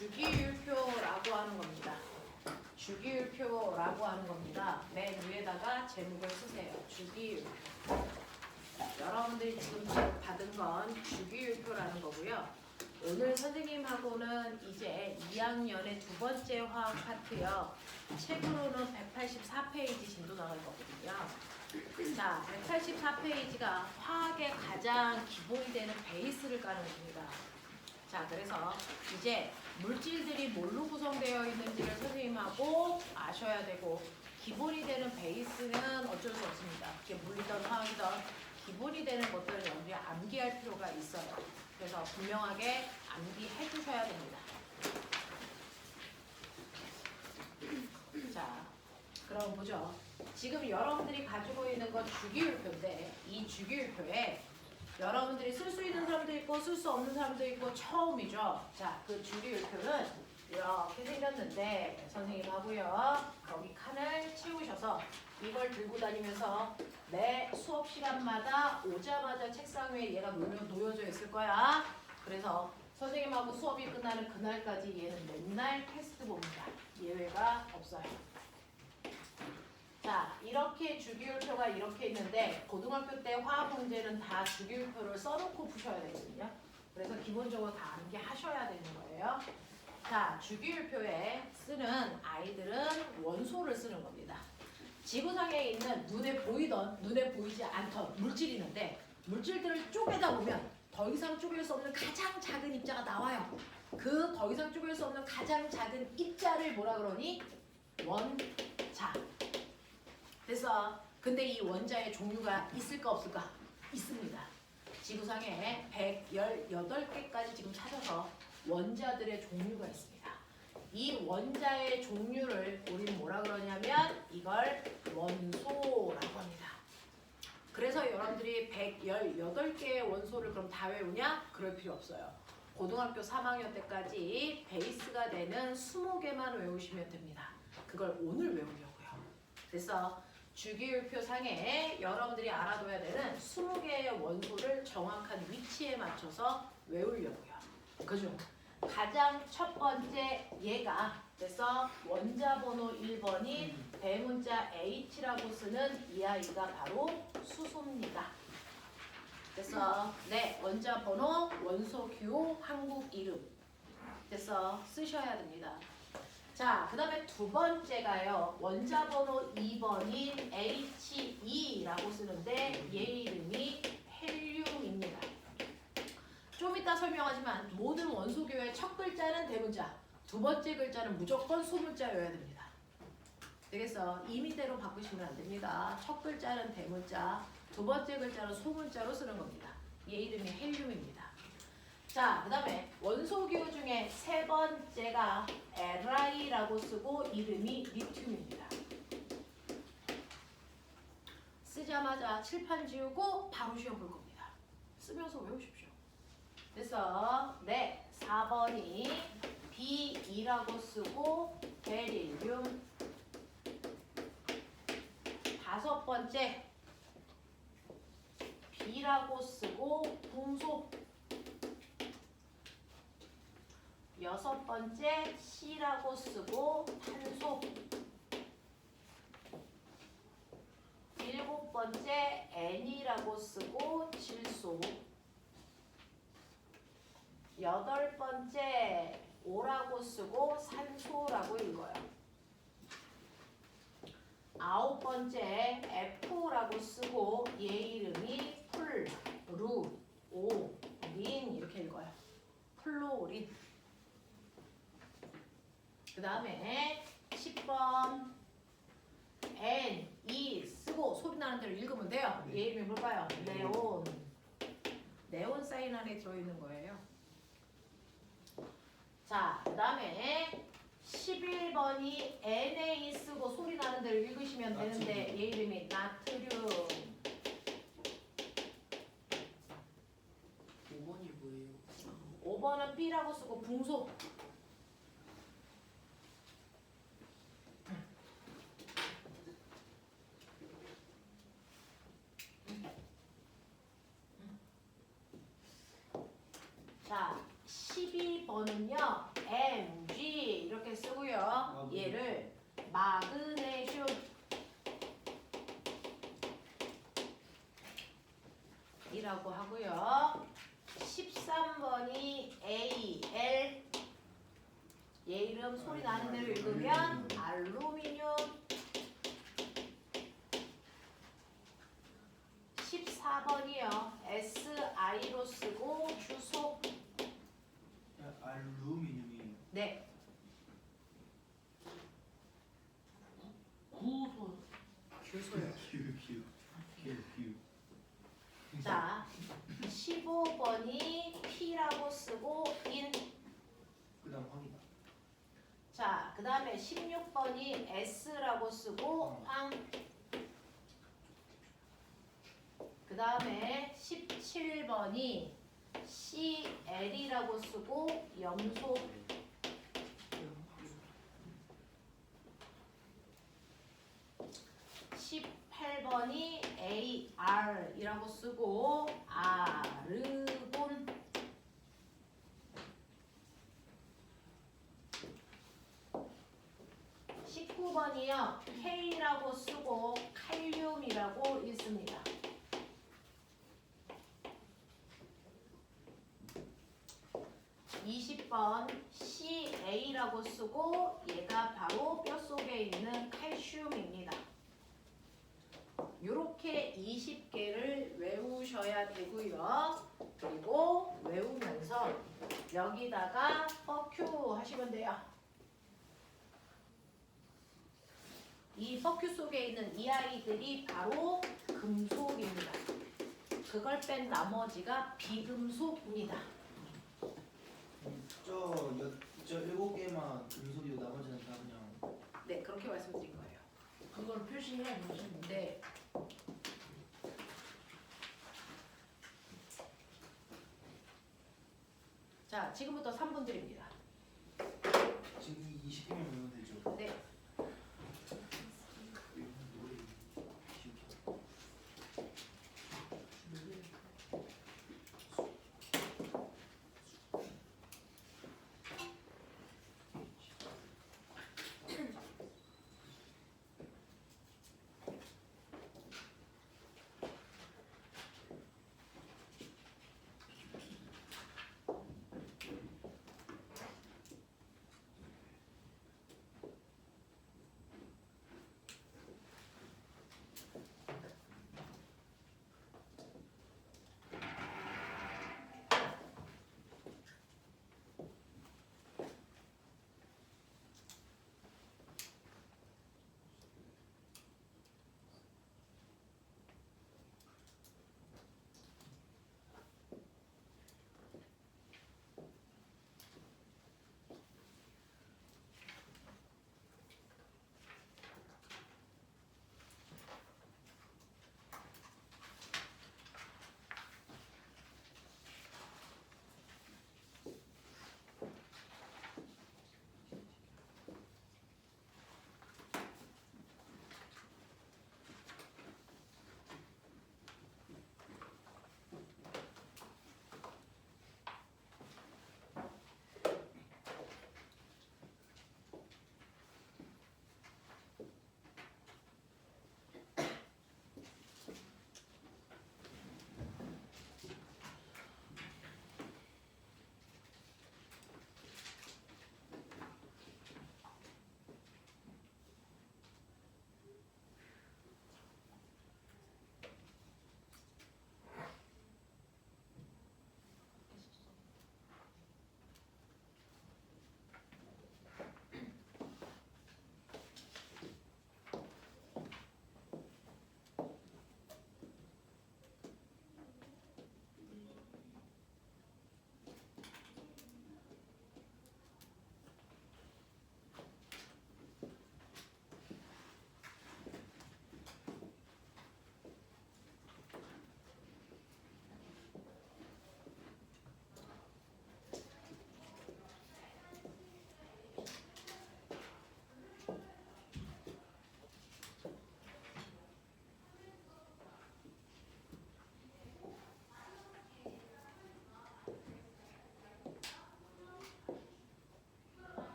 주기율표라고 하는 겁니다. 주기율표라고 하는 겁니다. 맨 위에다가 제목을 쓰세요. 주기율표. 여러분들이 지금 받은 건 주기율표라는 거고요. 오늘 선생님하고는 이제 2학년의 두 번째 화학 파트요. 책으로는 184페이지 진도 나갈 거거든요. 자, 184페이지가 화학의 가장 기본이 되는 베이스를 까는 겁니다. 자, 그래서 이제 물질들이 뭘로 구성되어 있는지를 선생님하고 아셔야 되고, 기본이 되는 베이스는 어쩔 수 없습니다. 이게 물이든 화학이든 기본이 되는 것들을 여러분들이 암기할 필요가 있어요. 그래서 분명하게 암기해 주셔야 됩니다. 자, 그럼 보죠. 지금 여러분들이 가지고 있는 건 주기율표인데, 이 주기율표에 여러분들이 쓸 수 있는 사람도 있고 쓸 수 없는 사람도 있고 처음이죠. 자, 그 주기율표는 이렇게 생겼는데 선생님하고요. 거기 칸을 채우셔서 이걸 들고 다니면서 매 수업 시간마다 오자마자 책상 위에 얘가 놓여져 있을 거야. 그래서 선생님하고 수업이 끝나는 그날까지 얘는 맨날 테스트 봅니다. 예외가 없어요. 자, 이렇게 주기율표가 이렇게 있는데 고등학교 때 화학 문제는 다 주기율표를 써놓고 푸셔야 되거든요. 그래서 기본적으로 다 암기하셔야 되는 거예요. 자, 주기율표에 쓰는 아이들은 원소를 쓰는 겁니다. 지구상에 있는 눈에 보이던 눈에 보이지 않던 물질이 있는데 물질들을 쪼개다 보면 더 이상 쪼갤 수 없는 가장 작은 입자가 나와요. 그 더 이상 쪼갤 수 없는 가장 작은 입자를 뭐라 그러니? 원자. 그래서 근데 이 원자의 종류가 있을까 없을까? 있습니다. 지구상에 118개까지 지금 찾아서 원자들의 종류가 있습니다. 이 원자의 종류를 우리는 뭐라 그러냐면 이걸 원소라고 합니다. 그래서 여러분들이 118개의 원소를 그럼 다 외우냐? 그럴 필요 없어요. 고등학교 3학년 때까지 베이스가 되는 20개만 외우시면 됩니다. 그걸 오늘 외우려고요. 그래서 주기율표 상에 여러분들이 알아둬야 되는 20개의 원소를 정확한 위치에 맞춰서 외우려고요. 그죠? 가장 첫 번째 얘가 그래서 원자 번호 1번인 대문자 H라고 쓰는 이 아이가 바로 수소입니다. 그래서 네, 원자 번호, 원소 기호, 한국 이름 그래서 쓰셔야 됩니다. 자, 그 다음에 두 번째가요. 원자 번호 2번인 He라고 쓰는데 얘 이름이 헬륨입니다. 좀 이따 설명하지만 모든 원소교의 첫 글자는 대문자, 두 번째 글자는 무조건 소문자여야 됩니다. 되겠어? 임의대로 바꾸시면 안 됩니다. 첫 글자는 대문자, 두 번째 글자는 소문자로 쓰는 겁니다. 얘 이름이 헬륨입니다. 자, 그 다음에 원소기호 중에 세 번째가 Li라고 쓰고 이름이 리튬입니다. 쓰자마자 칠판 지우고 바로 시험 볼 겁니다. 쓰면서 외우십시오. 그래서 네, 4번이 B이라고 쓰고 베릴륨. 다섯 번째 B라고 쓰고 붕소. 여섯 번째 C라고 쓰고 탄소. 일곱 번째 N이라고 쓰고 질소. 여덟 번째 O라고 쓰고 산소라고 읽어요. 아홉 번째 F라고 쓰고 얘 이름이 플루오린 이렇게 읽어요. 플루오린. 그 다음에 10번 N, E 쓰고 소리 나는 대로 읽으면 돼요. 얘 이름이 뭘까요? 네온. 네온 사인 안에 들어있는 거예요. 자, 그 다음에 11번이 Na 쓰고 소리 나는 대로 읽으시면 되는데 얘 이름이 나트륨. 5번이 뭐예요? 5번은 B라고 쓰고 붕소. 자, 12번은요 Mg 이렇게 쓰고요. 얘를 마그네슘 이라고 하고요. 13번이 Al 얘 이름 소리 나는 대로 읽으면 알루미늄. 14번이요. SI로 쓰고 주소. 알루미늄이에요. 네. 구소. 규소요. 큐. 자, 15번이 P라고 쓰고 인. 그다음 황이다. 자, 그 다음에 16번이 S라고 쓰고 황. 그 다음에 17번이 CL이라고 쓰고 염소. 18번이 AR이라고 쓰고 아르곤. 19번이요. K라고 쓰고 칼륨이라고 읽습니다. 20번 CA라고 쓰고 얘가 바로 뼈 속에 있는 칼슘입니다. 이렇게 20개를 외우셔야 되고요. 그리고 외우면서 여기다가 퍼큐 하시면 돼요. 이 퍼큐 속에 있는 이 아이들이 바로 금속입니다. 그걸 뺀 나머지가 비금속입니다. 저 7개만 금속이고 나머지는 다 그냥. 네, 그렇게 말씀드린 거예요. 그걸 표시해야 되죠. 네. 자, 지금부터 3분 드립니다. 지금 20개만 외우면 되죠. 네.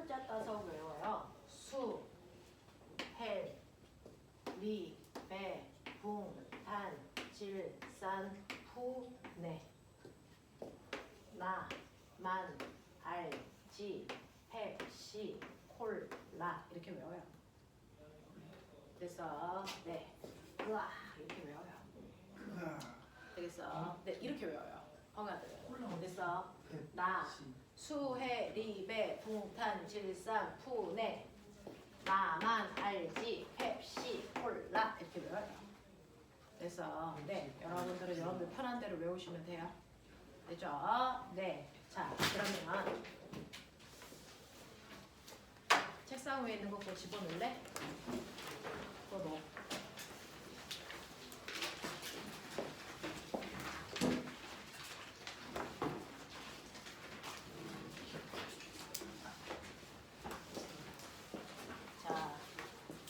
글자 따서 외워요. 수, 헬, 리, 배, 붕, 단, 질, 산, 푸, 네. 나, 만, 알, 지, 펩, 시, 콜, 라 이렇게 외워요. 그래서 네, 으아 이렇게 외워요. 그래서 네 이렇게 외워요. 형아들. 그래서 나, 수, 해, 리, 배, 붕, 탄, 질, 산, 푸, 네. 나만 알지 펩시 콜라 이렇게 외워요. 그래서 네 여러분들은 여러분들 편한 대로 외우시면 돼요. 되죠? 네. 자 그러면 책상 위에 있는 거 그거 집어넣을래? 그거 넣어. 자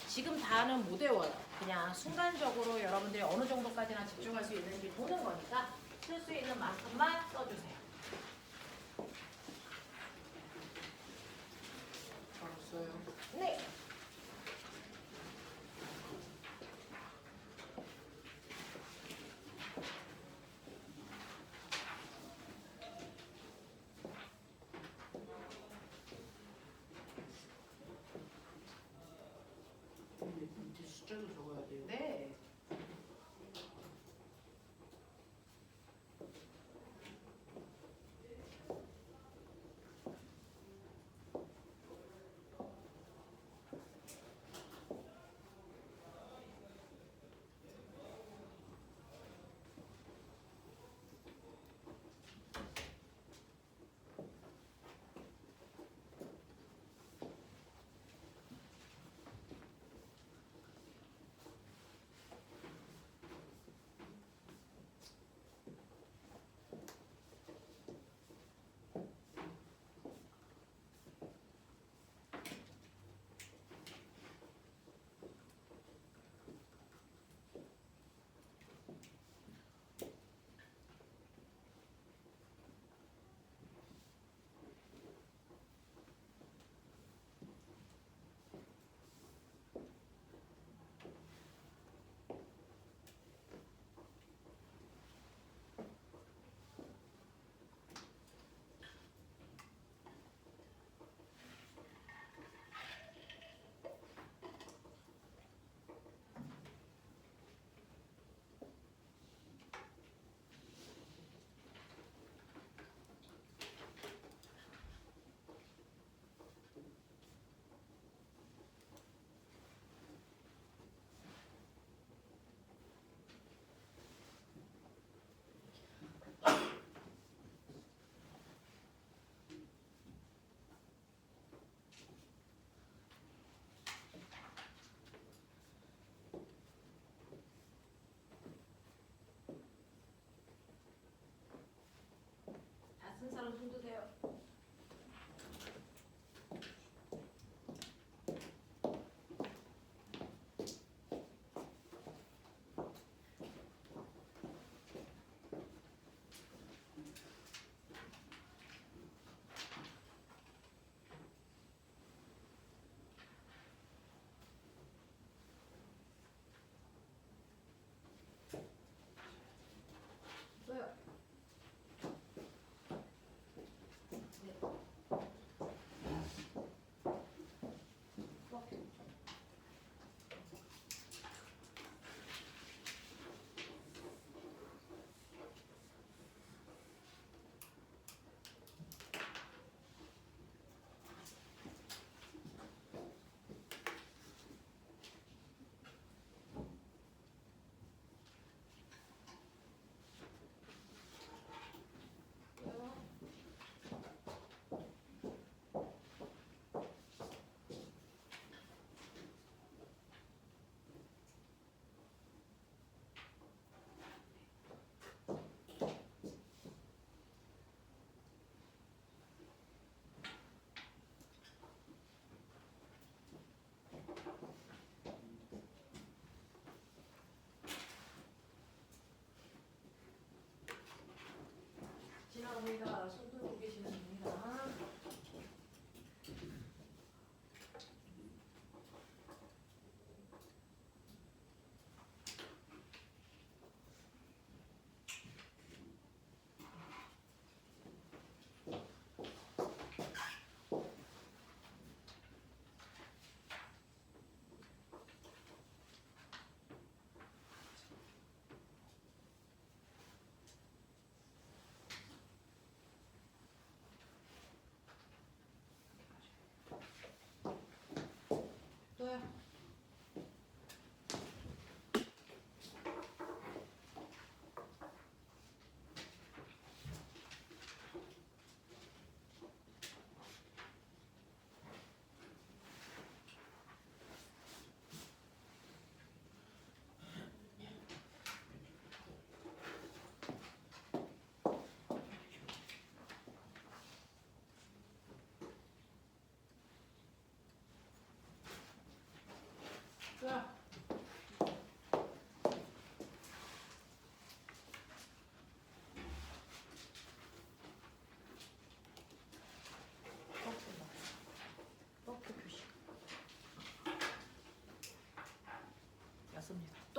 지금 다는 못 외워요. 그냥 순간적으로 여러분들이 어느 정도까지나 집중할 수 있는지 보는 거니까 쓸 수 있는 만큼만 써주세요. 알았어요. 네. 밑에 숫자도 적어야 돼. 네. 다 쓴 사람 손 드세요. 써요. 네. 써. 써요. 지나갑니다. 손 들고 계시면 됩니다.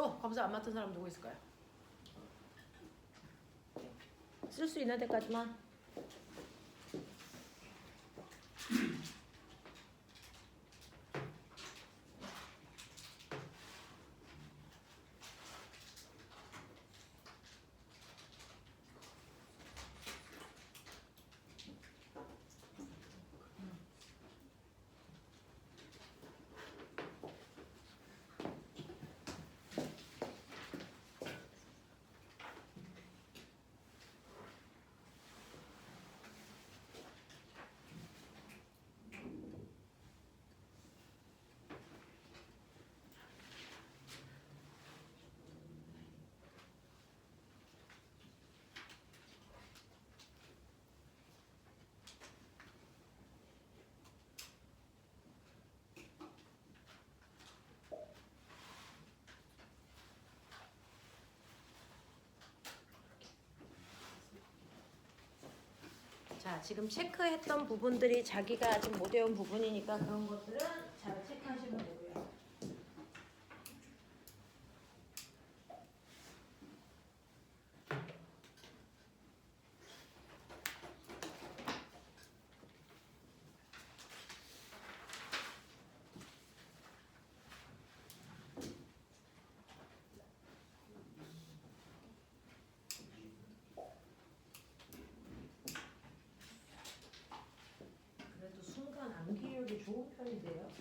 또 검사 안 맡은 사람 누구 있을까요? 쓸 수 있는 데까지만. 자, 지금 체크했던 부분들이 자기가 아직 못 외운 부분이니까 그런 것들은 잘 체크하시면 되고요. 그래도 순간 암기력이 좋은 편인데요.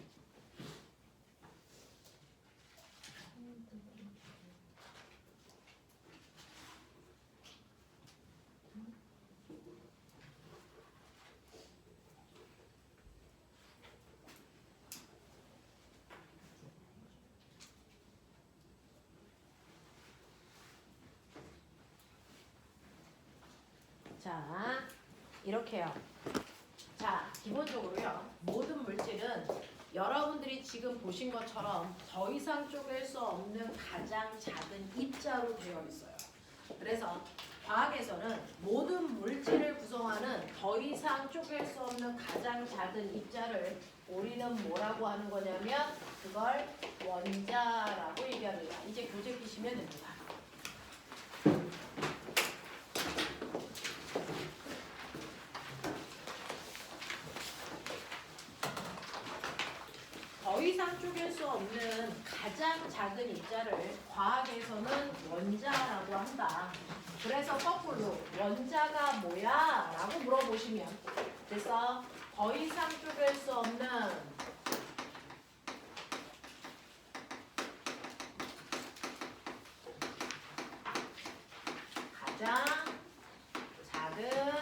자, 이렇게요. 자, 기본적으로요. 모든 물질은 여러분들이 지금 보신 것처럼 더 이상 쪼갤 수 없는 가장 작은 입자로 되어 있어요. 그래서 과학에서는 모든 물질을 구성하는 더 이상 쪼갤 수 없는 가장 작은 입자를 우리는 뭐라고 하는 거냐면 그걸 원자라고 얘기합니다. 이제 교재 피시면 됩니다. 더 이상 쪼갤 수 없는 가장 작은 입자를 과학에서는 원자라고 한다. 그래서 거꾸로 원자가 뭐야? 라고 물어보시면 그래서 더 이상 쪼갤 수 없는 가장 작은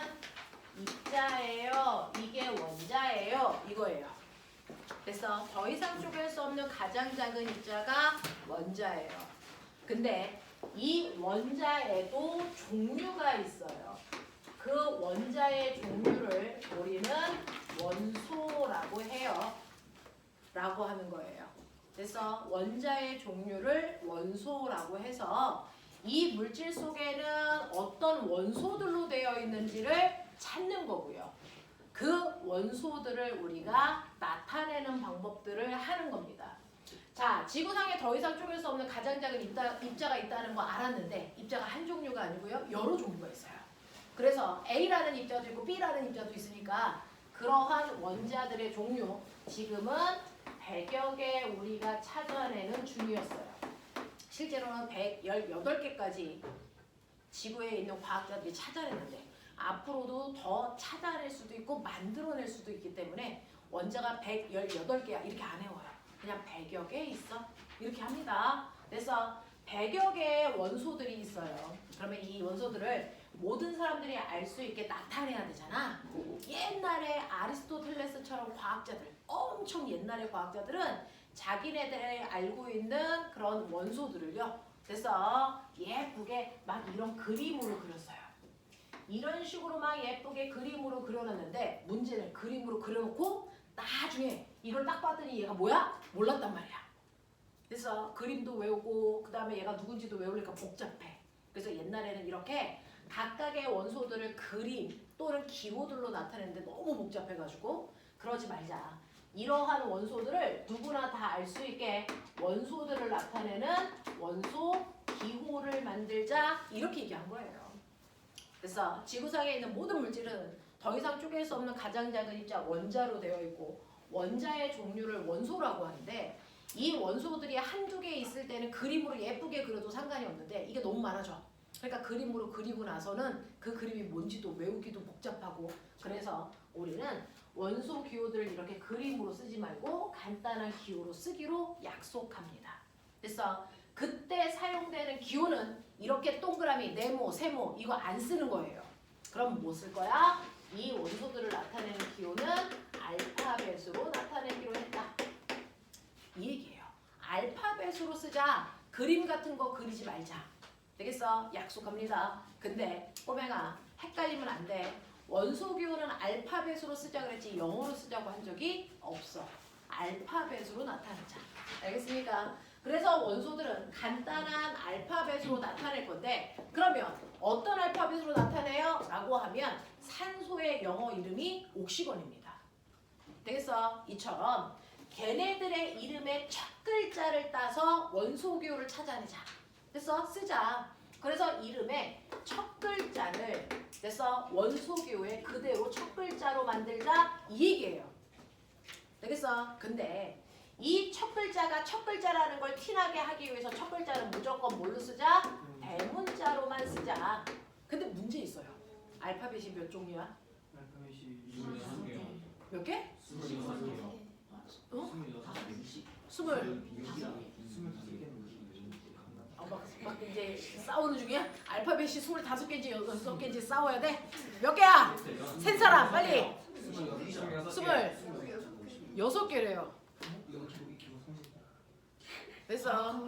입자예요. 이게 원자예요. 이거예요. 그래서 더 이상 쪼갤 수 없는 가장 작은 입자가 원자예요. 근데 이 원자에도 종류가 있어요. 그 원자의 종류를 우리는 원소라고 해요. 라고 하는 거예요. 그래서 원자의 종류를 원소라고 해서 이 물질 속에는 어떤 원소들로 되어 있는지를 찾는 거고요. 그 원소들을 우리가 나타내는 방법들을 하는 겁니다. 자, 지구상에 더 이상 쪼갤 수 없는 가장 작은 입자가 있다는 거 알았는데 입자가 한 종류가 아니고요. 여러 종류가 있어요. 그래서 A라는 입자도 있고 B라는 입자도 있으니까 그러한 원자들의 종류 지금은 100여 개 우리가 찾아내는 중이었어요. 실제로는 118개까지 지구에 있는 과학자들이 찾아냈는데 앞으로도 더 찾아낼 수도 있고 만들어낼 수도 있기 때문에 원자가 118개야 이렇게 안 해와요. 그냥 100여 개 있어 이렇게 합니다. 그래서 100여 개의 원소들이 있어요. 그러면 이 원소들을 모든 사람들이 알 수 있게 나타내야 되잖아. 옛날에 아리스토텔레스처럼 과학자들 엄청 옛날의 과학자들은 자기네들이 알고 있는 그런 원소들을요. 그래서 예쁘게 막 이런 그림으로 그렸어요. 이런 식으로 막 예쁘게 그림으로 그려놨는데 문제는 그림으로 그려놓고 나중에 이걸 딱 봤더니 얘가 뭐야? 몰랐단 말이야. 그래서 그림도 외우고 그 다음에 얘가 누군지도 외우니까 복잡해. 그래서 옛날에는 이렇게 각각의 원소들을 그림 또는 기호들로 나타내는데 너무 복잡해가지고 그러지 말자. 이러한 원소들을 누구나 다 알 수 있게 원소들을 나타내는 원소 기호를 만들자 이렇게 얘기한 거예요. 그래서 지구상에 있는 모든 물질은 더 이상 쪼갤 수 없는 가장 작은 입자 원자로 되어 있고 원자의 종류를 원소라고 하는데 이 원소들이 한두 개 있을 때는 그림으로 예쁘게 그려도 상관이 없는데 이게 너무 많아져. 그러니까 그림으로 그리고 나서는 그 그림이 뭔지도 외우기도 복잡하고 그래서 우리는 원소 기호들을 이렇게 그림으로 쓰지 말고 간단한 기호로 쓰기로 약속합니다. 그래서 그때 사용되는 기호는 이렇게 동그라미, 네모, 세모 이거 안 쓰는 거예요. 그럼 뭐 쓸 거야? 이 원소들을 나타내는 기호는 알파벳으로 나타내기로 했다. 이 얘기예요. 알파벳으로 쓰자. 그림 같은 거 그리지 말자. 되겠어? 약속합니다. 근데 꼬맹아 헷갈리면 안 돼. 원소 기호는 알파벳으로 쓰자 그랬지 영어로 쓰자고 한 적이 없어. 알파벳으로 나타내자. 알겠습니까? 그래서 원소들은 간단한 알파벳으로 나타낼 건데 그러면 어떤 알파벳으로 나타내요? 라고 하면 산소의 영어 이름이 옥시건입니다. 되겠어? 이처럼 걔네들의 이름의 첫 글자를 따서 원소 기호를 찾아내자. 됐어? 쓰자. 그래서 이름의 첫 글자를 그래서 원소 기호의 그대로 첫 글자로 만들자 이 얘기예요. 되겠어? 근데 이 첫 글자가 첫 글자라는 걸 티나게 하기 위해서 첫 글자는 무조건 뭘로 쓰자? 대문자로만 쓰자. 근데 문제 있어요. 알파벳이 몇 종류야? 알파벳이 몇 개? 26개요. 어? 25개. 이제 싸우는 중이야? 알파벳이 25개인지 6개인지 싸워야 돼? 몇 개야? 센 사람 빨리! 26개래요. 그래서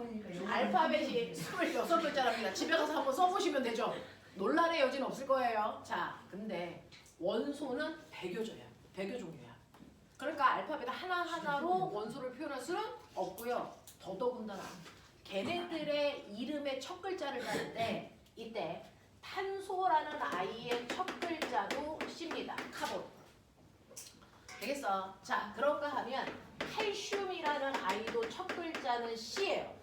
알파벳이 26글자랍니다. 집에 가서 한번 써보시면 되죠. 논란의 여지는 없을 거예요. 자, 근데 원소는 100여 종류야. 그러니까 알파벳 하나하나로 원소를 표현할 수는 없고요. 더더군다나 걔네들의 이름의 첫 글자를 따는데 이때 탄소라는 아이의 첫 글자도 C입니다. 카본. 되겠어? 자, 그런가 하면 칼슘이라는 아이도 첫 글자는 C예요.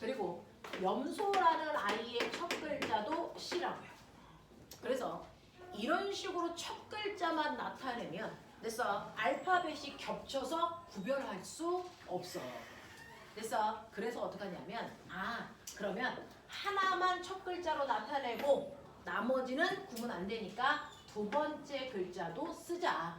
그리고 염소라는 아이의 첫 글자도 C라고요. 그래서 이런 식으로 첫 글자만 나타내면 그래서 알파벳이 겹쳐서 구별할 수 없어. 그래서 어떻게 하냐면 그러면 하나만 첫 글자로 나타내고 나머지는 구분 안 되니까 두 번째 글자도 쓰자.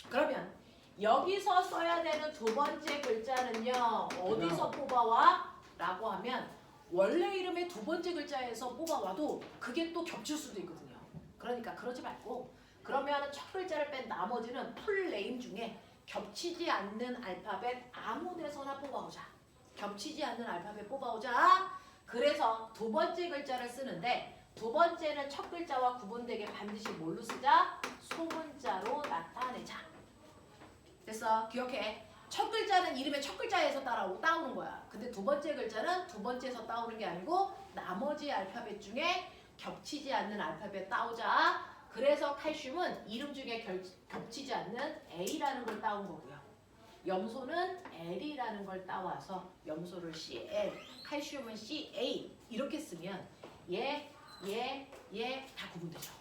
그러면 여기서 써야 되는 두 번째 글자는요. 어디서 뽑아와? 라고 하면 원래 이름의 두 번째 글자에서 뽑아와도 그게 또 겹칠 수도 있거든요. 그러니까 그러지 말고 그러면 첫 글자를 뺀 나머지는 풀 네임 중에 겹치지 않는 알파벳 아무 데서나 뽑아오자. 겹치지 않는 알파벳 뽑아오자. 그래서 두 번째 글자를 쓰는데 두 번째는 첫 글자와 구분되게 반드시 뭘로 쓰자? 소문자로 나타내자. 됐어? 기억해. 첫 글자는 이름의 첫 글자에서 따오는 거야. 근데 두 번째 글자는 두 번째에서 따오는 게 아니고 나머지 알파벳 중에 겹치지 않는 알파벳 따오자. 그래서 칼슘은 이름 중에 겹치지 않는 A라는 걸 따온 거고요. 염소는 L이라는 걸 따와서 염소를 CL, 칼슘은 CA 이렇게 쓰면 얘 다 구분되죠.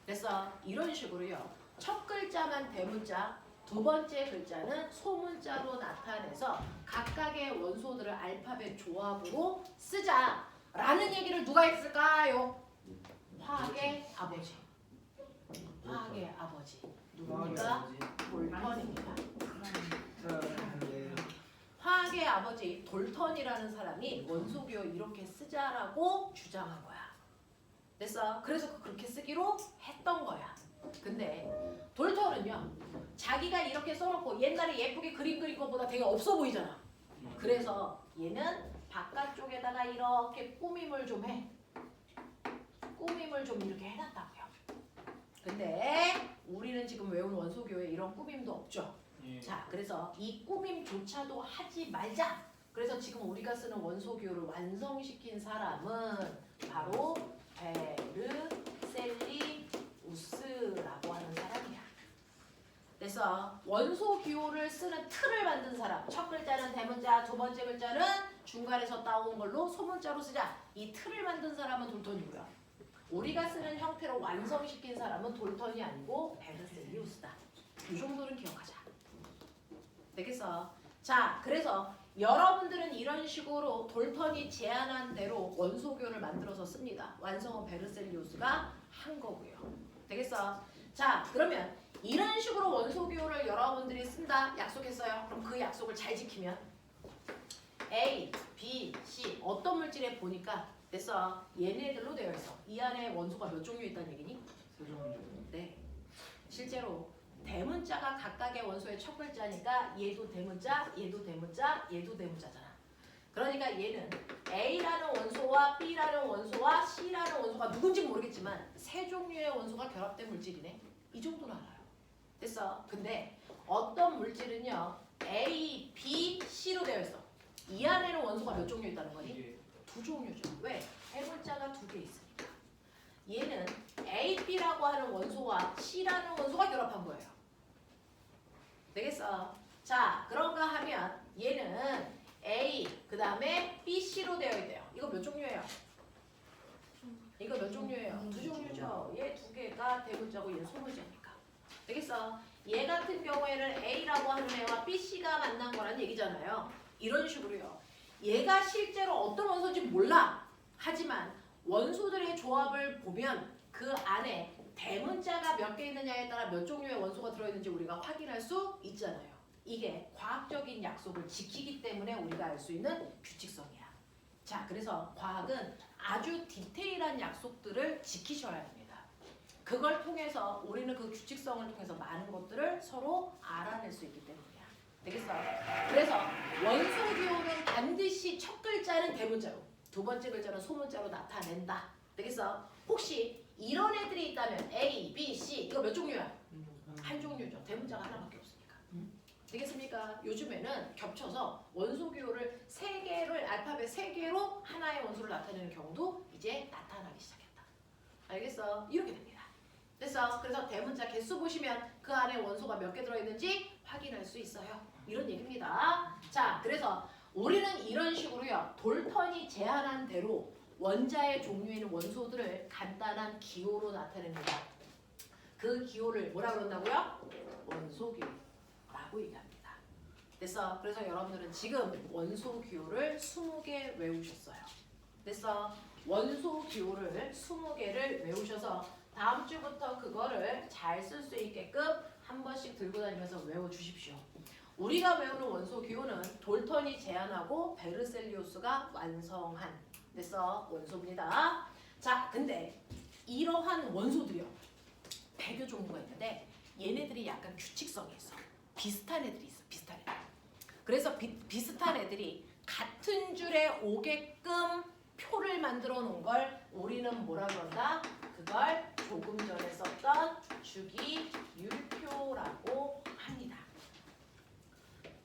그래서 이런 식으로요. 첫 글자만 대문자, 두 번째 글자는 소문자로 나타내서 각각의 원소들을 알파벳 조합으로 쓰자라는 얘기를 누가 했을까요? 화학의 아버지. 화학의 아버지. 누굽니까? 돌턴입니다. 화학의 아버지 돌턴이라는 사람이 원소기호 이렇게 쓰자라고 주장한 거야. 됐어? 그래서 그렇게 쓰기로 했던 거야. 근데 돌턴은요. 자기가 이렇게 써놓고 옛날에 예쁘게 그림 그린 것보다 되게 없어 보이잖아. 그래서 얘는 바깥쪽에다가 이렇게 꾸밈을 좀 해. 꾸밈을 좀 이렇게 해놨다고요. 근데 우리는 지금 외운 원소기호에 이런 꾸밈도 없죠. 자, 그래서 이 꾸밈조차도 하지 말자. 그래서 지금 우리가 쓰는 원소기호를 완성시킨 사람은 바로 베르셀리우스라고 하는 사람이야. 그래서 원소 기호를 쓰는 틀을 만든 사람. 첫 글자는 대문자, 두 번째 글자는 중간에서 따온 걸로 소문자로 쓰자. 이 틀을 만든 사람은 돌턴이고요. 우리가 쓰는 형태로 완성시킨 사람은 돌턴이 아니고 베르셀리우스다. 이 정도는 기억하자. 되겠어? 자, 그래서 여러분들은 이런 식으로 돌턴이 제안한 대로 원소교를 만들어서 씁니다. 완성은 베르셀리우스가 한 거고요. 되겠어? 자, 그러면 이런 식으로 원소교를 여러분들이 쓴다 약속했어요. 그럼 그 약속을 잘 지키면 A, B, C 어떤 물질에 보니까 됐어. 얘네들로 되어 있어. 이 안에 원소가 몇 종류 있다는 얘기니? 세 종류. 네. 실제로 대문자가 각각의 원소의 첫 글자니까 얘도 대문자, 얘도 대문자, 얘도 대문자잖아. 그러니까 얘는 A라는 원소와 B라는 원소와 C라는 원소가 누군지 모르겠지만 세 종류의 원소가 결합된 물질이네. 이 정도는 알아요. 됐어. 근데 어떤 물질은요. A, B, C로 되어 있어. 이 안에는 원소가 몇 종류 있다는 거니? 이게 두 종류죠. 왜? 해문자가 두 개 있으니까. 얘는 A, B라고 하는 원소와 C라는 원소가 결합한 거예요. 되겠어? 자, 그런가 하면 얘는 A, 그 다음에 B, C로 되어 있대요. 이거 몇 종류예요? 이거 몇 종류예요? 두 종류죠. 얘 두 개가 대문자고 얘는 소문자니까. 되겠어? 얘 같은 경우에는 A라고 하는 애와 B, C가 만난 거란 얘기잖아요. 이런 식으로요. 얘가 실제로 어떤 원소인지 몰라. 하지만 원소들의 조합을 보면 그 안에 대문자가 몇 개 있느냐에 따라 몇 종류의 원소가 들어있는지 우리가 확인할 수 있잖아요. 이게 과학적인 약속을 지키기 때문에 우리가 알 수 있는 규칙성이야. 자, 그래서 과학은 아주 디테일한 약속들을 지키셔야 합니다. 그걸 통해서 우리는 그 규칙성을 통해서 많은 것들을 서로 알아낼 수 있기 때문이야. 되겠어? 그래서 원소 기호는 반드시 첫 글자는 대문자로, 두 번째 글자는 소문자로 나타낸다. 되겠어? 혹시 이런 애들이 있다면 A, B, C 이거 몇 종류야? 한 종류죠. 대문자가 하나밖에 없으니까. 되겠습니까? 요즘에는 겹쳐서 원소 기호를 세 개를 알파벳 세 개로 하나의 원소를 나타내는 경우도 이제 나타나기 시작했다. 알겠어? 이렇게 됩니다. 됐어? 그래서 대문자 개수 보시면 그 안에 원소가 몇 개 들어있는지 확인할 수 있어요. 이런 얘기입니다. 자, 그래서 우리는 이런 식으로요. 돌턴이 제안한 대로 원자의 종류에 있는 원소들을 간단한 기호로 나타냅니다. 그 기호를 뭐라 그런다고요? 원소기호라고 얘기합니다. 됐어? 그래서 여러분들은 지금 원소기호를 20개 외우셨어요. 됐어? 원소기호를 20개를 외우셔서 다음 주부터 그거를 잘 쓸 수 있게끔 한 번씩 들고 다니면서 외워주십시오. 우리가 외우는 원소 기호는 돌턴이 제안하고 베르셀리우스가 완성한 됐어? 원소입니다. 자, 근데 이러한 원소들이요. 100여 종류가 있는데 얘네들이 약간 규칙성이 있어. 비슷한 애들이 있어. 비슷한 애들. 그래서 비슷한 애들이 같은 줄에 오게끔 표를 만들어 놓은 걸 우리는 뭐라 그런다? 그걸 조금 전에 썼던 주기율표라고 합니다.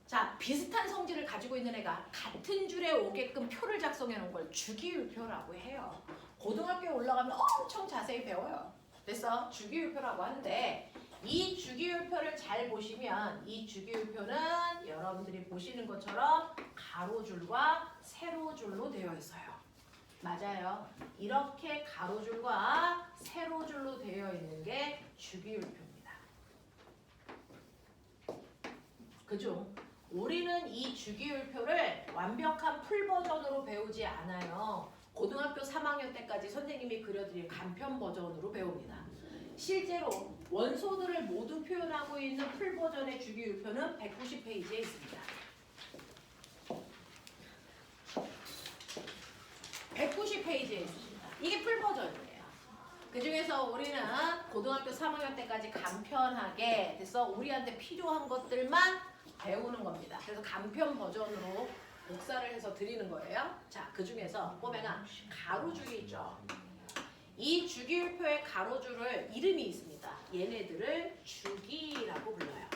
자, 비슷한 성질을 가지고 있는 애가 같은 줄에 오게끔 표를 작성해 놓은 걸 주기율표라고 해요. 고등학교에 올라가면 엄청 자세히 배워요. 그래서 주기율표라고 하는데 이 주기율표를 잘 보시면 이 주기율표는 여러분들이 보시는 것처럼 가로줄과 세로줄로 되어 있어요. 맞아요. 이렇게 가로줄과 세로줄로 되어 있는 게 주기율표입니다. 그죠? 우리는 이 주기율표를 완벽한 풀 버전으로 배우지 않아요. 고등학교 3학년 때까지 선생님이 그려드린 간편 버전으로 배웁니다. 실제로 원소들을 모두 표현하고 있는 풀 버전의 주기율표는 190페이지에 있습니다. 190페이지에 있습니다. 이게 풀 버전이에요. 그 중에서 우리는 고등학교 3학년 때까지 간편하게 돼서 우리한테 필요한 것들만 배우는 겁니다. 그래서 간편 버전으로 복사를 해서 드리는 거예요. 자, 그 중에서 보면은 가로줄이 있죠. 이 주기율표의 가로줄을 이름이 있습니다. 얘네들을 주기라고 불러요.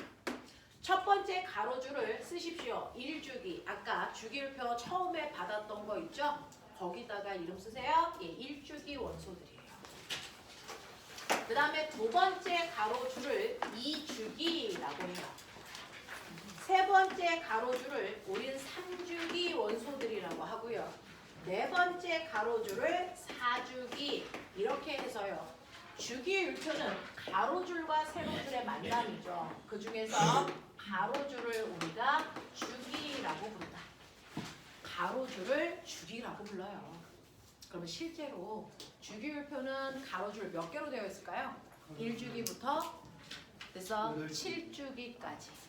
첫 번째 가로줄을 쓰십시오. 1주기. 아까 주기율표 처음에 받았던 거 있죠? 거기다가 이름 쓰세요. 예, 1주기 원소들이에요. 그 다음에 두 번째 가로줄을 2주기라고 해요. 세 번째 가로줄을 우리는 3주기 원소들이라고 하고요. 네 번째 가로줄을 4주기 이렇게 해서요. 주기율표는 가로줄과 세로줄의 만남이죠. 그 중에서 가로줄을 우리가 주기라고 부른다. 가로줄을 주기라고 불러요. 그러면 실제로 주기율표는 가로줄 몇 개로 되어 있을까요? 1주기부터 그래서 7주기까지.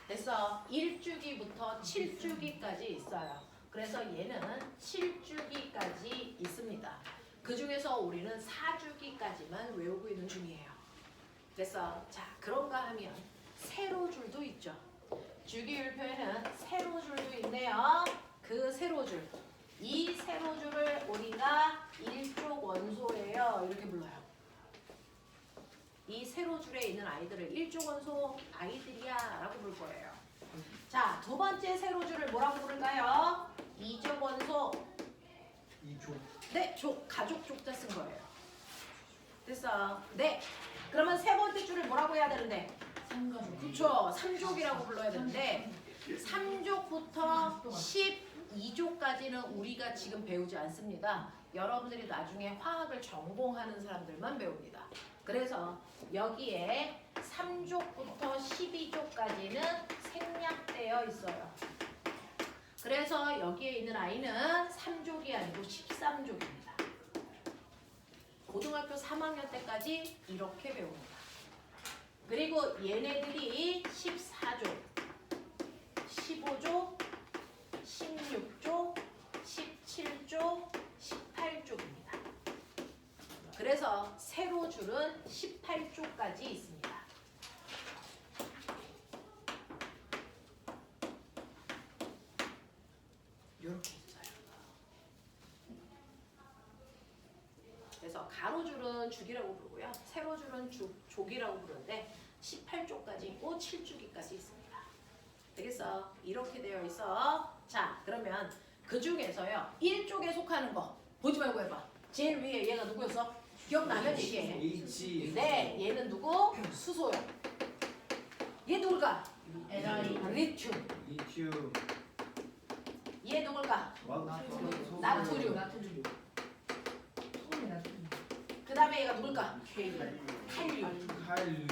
그래서 1주기부터 7주기까지 있어요. 그래서 얘는 7주기까지 있습니다. 그 중에서 우리는 4주기까지만 외우고 있는 중이에요. 그래서 자 그런가 하면 세로줄도 있죠. 주기율표에는 세로줄도 있네요. 그 세로줄. 이 세로줄을 우리가 일족 원소예요. 이렇게 불러요. 이 세로줄에 있는 아이들을 일족 원소 아이들이야 라고 부를 거예요. 자, 두 번째 세로줄을 뭐라고 부를까요? 이족 원소. 2조. 네, 가족 족자 쓴 거예요. 됐어. 네. 그러면 세 번째 줄을 뭐라고 해야 되는데? 삼가족. 그쵸. 3족이라고 불러야 되는데 3족부터 12족까지는 우리가 지금 배우지 않습니다. 여러분들이 나중에 화학을 전공하는 사람들만 배웁니다. 그래서 여기에 3족부터 12족까지는 생략되어 있어요. 그래서 여기에 있는 아이는 3족이 아니고 13족입니다. 고등학교 3학년 때까지 이렇게 배웁니다. 그리고 얘네들이 14족, 15족, 16족, 17족, 18족입니다. 그래서 세로줄은 18족까지 있습니다. 이렇게 있어요. 그래서 가로줄은 주기라고 부르고요. 세로줄은 족이라고 부르는데 18쪽까지 있고 7주기까지 있습니다. 되겠어? 이렇게 되어 있어. 자, 그러면 그 중에서요. 1쪽에 속하는 거 보지 말고 해봐. 제일 위에 얘가 누구였어? 기억나면 얘기해. H. 네, 얘는 누구? 수소요. 얘 누굴까? LI. 리튬. 리튬. 얘 누굴까? 나트륨. 나트륨. 나트륨. 소금이 나트륨. 그 다음에 얘가 누굴까? 칼륨. 칼륨.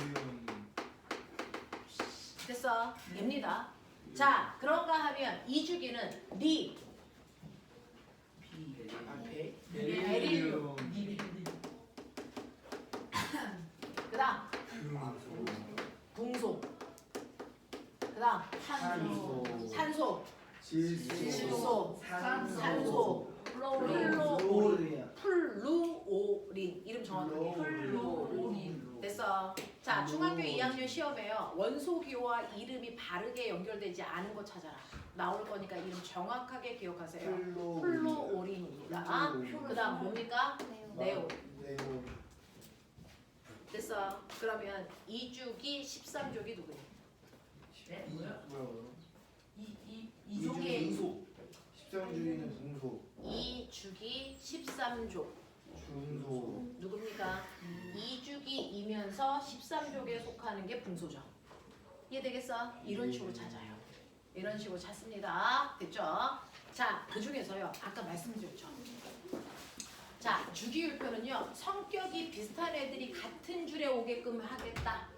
됐어. 얘입니다. 자, 그런가 하면 이 주기는 리, 베릴륨. 그 다음 붕소, 그 다음 산소. 산소, 질소. 질소, 산소, 플로리아. 플루오린. 이름 정확하게. 플루오린. 됐어. 자, 중학교 2학년 시험에요. 원소 기호와 이름이 바르게 연결되지 않은 거 찾아라. 나올 거니까 이름 정확하게 기억하세요. 플루오린입니다. 그 다음 뭡니까? 네오. 네오. 됐어. 그러면 2주기 13족이 누구니? 네? 뭐야? 뭐라고요? 이쪽에 중소. 13주기는 중소. 2주기 13족 중소. 누굽니까? 2주기이면서 13족에 속하는 게 붕소죠. 이해되겠어? 이런 식으로 찾아요. 이런 식으로 찾습니다. 됐죠? 자, 그 중에서요. 아까 말씀드렸죠. 자, 주기율표는요. 성격이 비슷한 애들이 같은 줄에 오게끔 하겠다.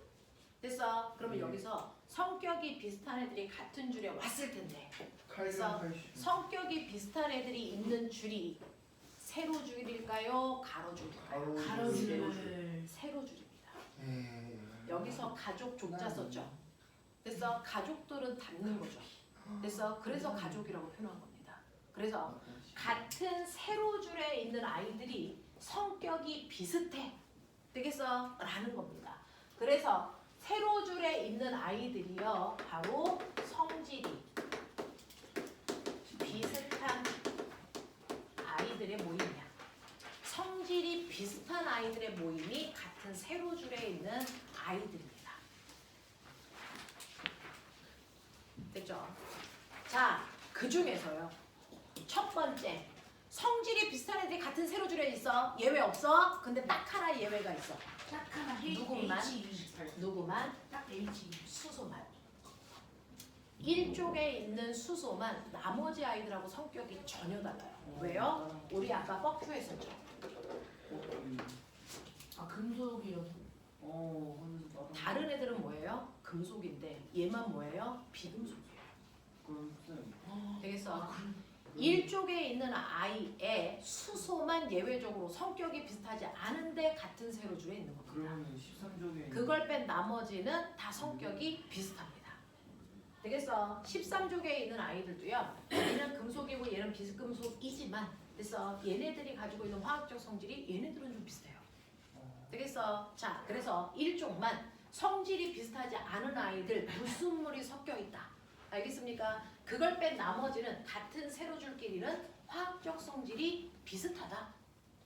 됐어? 그러면 여기서 성격이 비슷한 애들이 같은 줄에 왔을 텐데 그래서 칼륨. 성격이 비슷한 애들이 있는 줄이 세로줄일까요? 가로줄일까요? 가로줄. 세로줄입니다. 네. 여기서 가족 족자 썼죠? 됐어? 가족들은 닮는 거죠. 됐어? 그래서 가족이라고 표현한 겁니다. 그래서 같은 세로줄에 있는 아이들이 성격이 비슷해. 되겠어? 라는 겁니다. 그래서 세로줄에 있는 아이들이요. 바로 성질이 비슷한 아이들의 모임이야. 성질이 비슷한 아이들의 모임이 같은 세로줄에 있는 아이들입니다. 됐죠? 자, 그 중에서요. 첫 번째, 성질이 비슷한 애들이 같은 세로줄에 있어. 예외 없어. 근데 딱 하나 예외가 있어. 딱 하나 누구만? H28. 누구만? 딱 H. 수소만. 1쪽에 있는 수소만 나머지 아이들하고 성격이 전혀 달라요. 왜요? 우리 아까 뻑큐 했었죠. 아 금속이라서. 하면서 따라. 다른 애들은 뭐예요? 금속인데 얘만 뭐예요? 비금속이에요. 그럼 쌤. 되겠어? 1쪽에 있는 아이의 수소만 예외적으로 성격이 비슷하지 않은데 같은 세로줄에 있는 겁니다. 그러면 13쪽에 그걸 뺀 나머지는 다 성격이 비슷합니다. 되겠어? 13쪽에 있는 아이들도요. 얘는 금속이고 얘는 비금속이지만 됐어? 얘네들이 가지고 있는 화학적 성질이 얘네들은 좀 비슷해요. 되겠어? 자, 그래서 1쪽만 성질이 비슷하지 않은 아이들 불순물이 섞여 있다. 알겠습니까? 그걸 뺀 나머지는 같은 세로줄끼리는 화학적 성질이 비슷하다.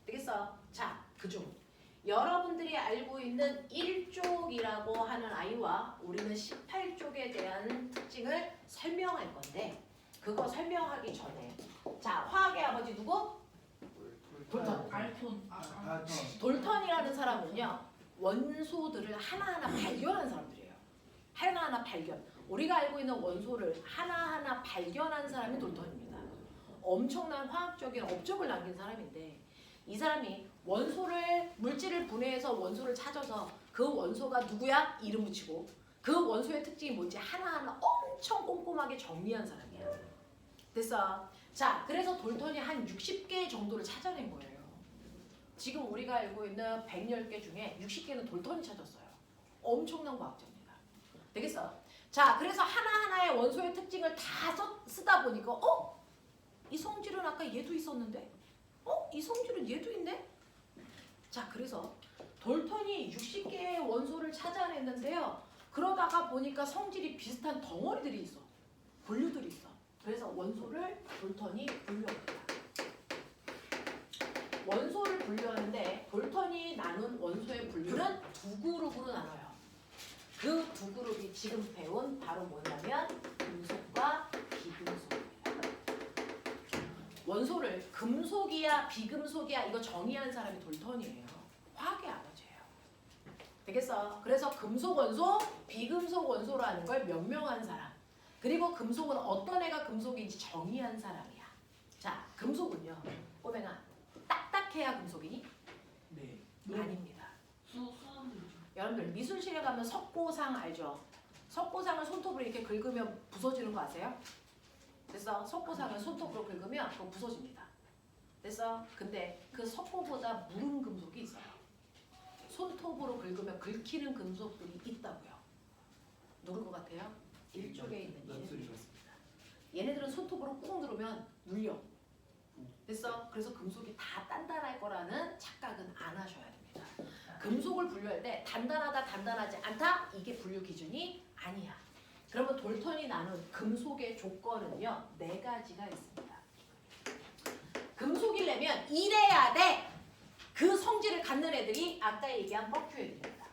되겠어? 자, 그중 여러분들이 알고 있는 1쪽이라고 하는 아이와 우리는 18쪽에 대한 특징을 설명할 건데 그거 설명하기 전에 자, 화학의 아버지 누구? 돌턴. 알톤. 돌턴이라는 사람은요. 원소들을 하나하나 발견한 사람들이에요. 하나하나 발견. 우리가 알고 있는 원소를 하나하나 발견한 사람이 돌턴입니다. 엄청난 화학적인 업적을 남긴 사람인데 이 사람이 원소를 물질을 분해해서 원소를 찾아서 그 원소가 누구야? 이름 붙이고 그 원소의 특징이 뭔지 하나하나 엄청 꼼꼼하게 정리한 사람이야. 됐어? 자, 그래서 돌턴이 한 60개 정도를 찾아낸 거예요. 지금 우리가 알고 있는 110개 중에 60개는 돌턴이 찾았어요. 엄청난 과학자입니다. 되겠어? 자, 그래서 하나하나의 원소의 특징을 다 쓰다 보니까 이 성질은 아까 얘도 있었는데 이 성질은 얘도 있네? 자, 그래서 돌턴이 60개의 원소를 찾아냈는데요. 그러다가 보니까 성질이 비슷한 덩어리들이 있어. 분류들이 있어. 그래서 원소를 돌턴이 분류합니다. 원소를 분류하는데 돌턴이 나눈 원소의 분류는 두 그룹으로 나눠요. 그 두 그룹이 지금 배운 바로 뭐냐면 금속과 비금속입니다. 원소를 금속이야 비금속이야 이거 정의한 사람이 돌턴이에요. 화학의 아버지예요. 되겠어? 그래서 금속 원소, 비금속 원소라는 걸 명명한 사람. 그리고 금속은 어떤 애가 금속인지 정의한 사람이야. 자, 금속은요. 꼬맹아, 딱딱해야 금속이니? 네. 아닙니다. 수원들이죠. 여러분들 미술실에 가면 석고상 알죠? 석고상을 손톱으로 이렇게 긁으면 부서지는 거 아세요? 됐어? 석고상을 손톱으로 긁으면 그거 부서집니다. 됐어? 근데 그 석고보다 무른 금속이 있어요. 손톱으로 긁으면 긁히는 금속들이 있다고요. 누굴 것 같아요? 일쪽에 있는 얘네들이 있습니다. 얘네들은 손톱으로 꾹 누르면 눌려. 됐어? 그래서 금속이 다 단단할 거라는 착각은 안 하셔야 됩니다. 금속을 분류할 때 단단하다 단단하지 않다 이게 분류 기준이 아니야. 그러면 돌턴이 나눈 금속의 조건은요 4가지가 있습니다. 금속이려면 이래야 돼. 그 성질을 갖는 애들이 아까 얘기한 뻑큐 애들입니다.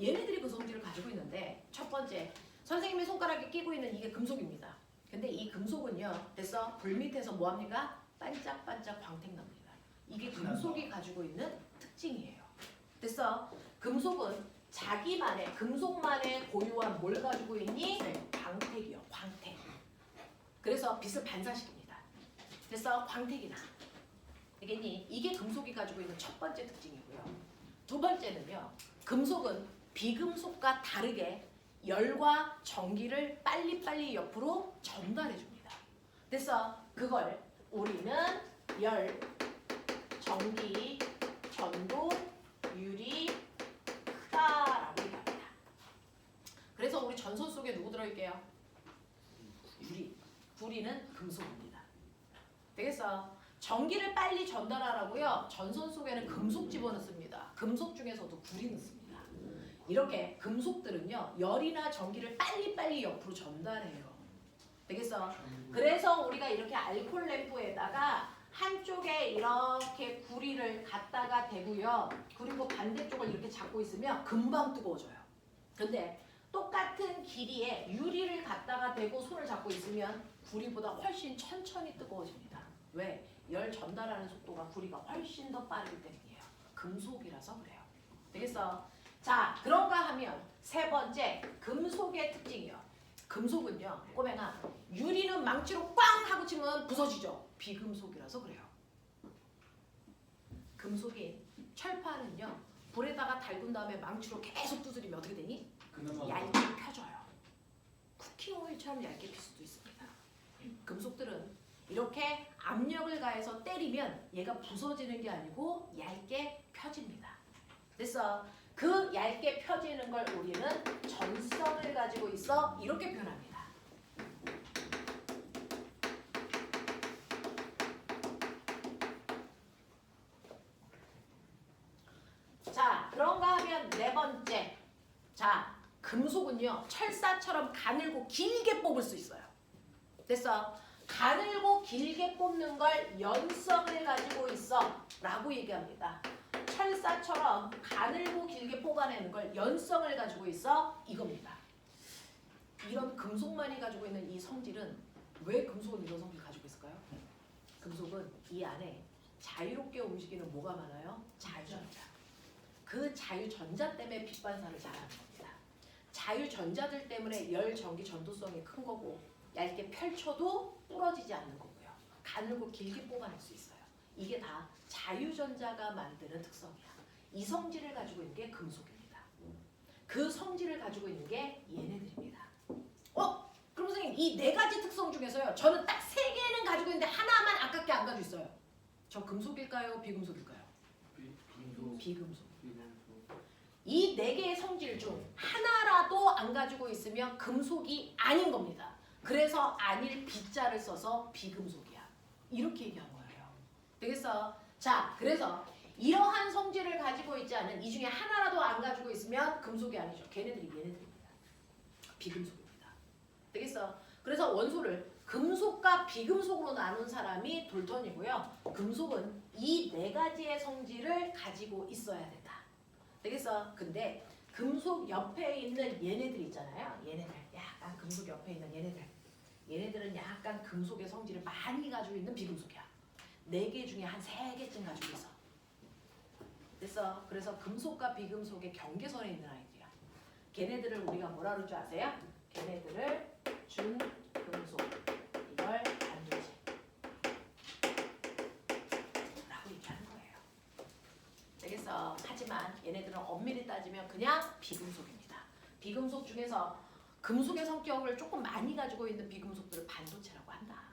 얘네들이 그 성질을 가지고 있는데 첫 번째 선생님의 손가락에 끼고 있는 이게 금속입니다. 근데 이 금속은요 됐어? 불 밑에서 뭐합니까? 반짝반짝 광택 납니다. 이게 금속이 가지고 있는 특징이에요. 됐어? 금속은 자기만의 금속만의 고유한 뭘 가지고 있니? 광택이요. 광택. 그래서 빛을 반사시킵니다. 됐어? 광택이 나. 되겠니? 이게 금속이 가지고 있는 첫 번째 특징이고요. 두 번째는요. 금속은 비금속과 다르게 열과 전기를 빨리빨리 옆으로 전달해줍니다. 됐어? 그걸 우리는 열, 전기, 전도, 유리, 크다라고 얘기합니다. 그래서 우리 전선 속에 누구 들어있게요? 유리. 구리는 금속입니다. 되겠어? 전기를 빨리 전달하라고요. 전선 속에는 금속 집어넣습니다. 금속 중에서도 구리 넣습니다. 이렇게 금속들은요. 열이나 전기를 빨리빨리 옆으로 전달해요. 되겠어? 그래서 우리가 이렇게 알콜 램프에다가 한쪽에 이렇게 구리를 갖다가 대고요. 그리고 반대쪽을 이렇게 잡고 있으면 금방 뜨거워져요. 근데 똑같은 길이에 유리를 갖다가 대고 손을 잡고 있으면 구리보다 훨씬 천천히 뜨거워집니다. 왜? 열 전달하는 속도가 구리가 훨씬 더 빠르기 때문이에요. 금속이라서 그래요. 되겠어? 자, 그런가 하면 세 번째 금속의 특징이요. 금속은요, 꼬맹아, 유리는 망치로 꽝 하고 치면 부서지죠. 비금속이라서 그래요. 금속인 철판은요, 불에다가 달군 다음에 망치로 계속 두드리면 어떻게 되니? 그나마 얇게 펴져요. 쿠킹 오일처럼 얇게 필 수도 있습니다. 금속들은 이렇게 압력을 가해서 때리면 얘가 부서지는 게 아니고 얇게 펴집니다. 그래서 그 얇게 펴지는 걸 우리는 전성을 가지고 있어 이렇게 표현합니다. 자, 그런가 하면 네 번째. 자, 금속은요, 철사처럼 가늘고 길게 뽑을 수 있어요. 됐어? 가늘고 길게 뽑는 걸 연성을 가지고 있어 라고 얘기합니다. 철사처럼 가늘고 길게 뽑아내는 걸 연성을 가지고 있어 이겁니다. 이런 금속만이 가지고 있는 이 성질은 왜 금속은 이런 성질을 가지고 있을까요? 금속은 이 안에 자유롭게 움직이는 뭐가 많아요? 자유전자. 그 자유전자 때문에 빛 반사를 잘하는 겁니다. 자유전자들 때문에 열, 전기, 전도성이 큰 거고 얇게 펼쳐도 부러지지 않는 거고요. 가늘고 길게 뽑아낼 수 있어요. 이게 다 자유전자가 만드는 특성이야. 이 성질을 가지고 있는 게 금속입니다. 그 성질을 가지고 있는 게 얘네들입니다. 그럼 선생님 이 네 가지 특성 중에서요. 저는 딱 세 개는 가지고 있는데 하나만 아깝게 안 가지고 있어요. 저 금속일까요? 비금속일까요? 비금속. 이 네 개의 성질 중 하나라도 안 가지고 있으면 금속이 아닌 겁니다. 그래서 아닐 비자를 써서 비금속이야. 이렇게 얘기한 거예요. 되겠어? 자, 그래서 이러한 성질을 가지고 있지 않은 이 중에 하나라도 안 가지고 있으면 금속이 아니죠. 걔네들이 얘네들입니다. 비금속입니다. 되겠어? 그래서 원소를 금속과 비금속으로 나눈 사람이 돌턴이고요. 금속은 이 네 가지의 성질을 가지고 있어야 된다. 되겠어? 근데 금속 옆에 있는 얘네들 있잖아요. 얘네들 약간 금속 옆에 있는 얘네들은 약간 금속의 성질을 많이 가지고 있는 비금속이야. 4개 중에 한 3개쯤 가지고 있어. 됐어? 그래서 금속과 비금속의 경계선에 있는 아이들이야. 걔네들을 우리가 뭐라 그럴 줄 아세요? 걔네들을 준금속, 이걸 반도체 라고 얘기하는 거예요. 되겠어? 하지만 얘네들은 엄밀히 따지면 그냥 비금속입니다. 비금속 중에서 금속의 성격을 조금 많이 가지고 있는 비금속들을 반도체라고 한다.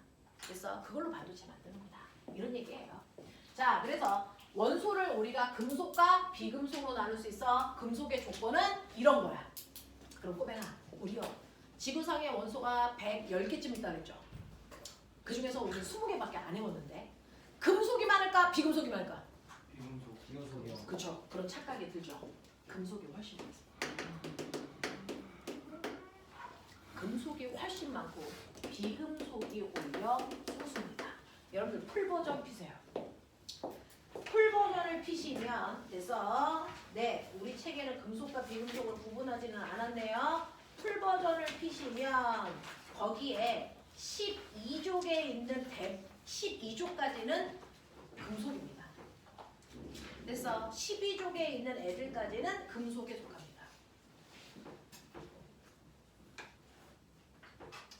그래서 그걸로 반도체 만드는 거다. 이런 얘기예요. 자, 그래서 원소를 우리가 금속과 비금속으로 나눌 수 있어. 금속의 조건은 이런 거야. 그럼 꼬맹아, 우리요. 지구상에 원소가 110개쯤 있다 그랬죠. 그 중에서 우리 20개밖에 안 해봤는데 금속이 많을까? 비금속이 많을까? 비금속이요. 그렇죠. 그런 착각이 들죠. 금속이 훨씬 많습니다. 금속이 훨씬 많고 비금속이 오히려 소수입니다. 여러분들 풀 버전 피세요. 풀 버전을 피시면 돼서 우리 책에는 금속과 비금속을 구분하지는 않았네요. 풀 버전을 피시면 거기에 12족에 있는 12족까지는 금속입니다. 그래서 12족에 있는 애들까지는 금속에 속합니다.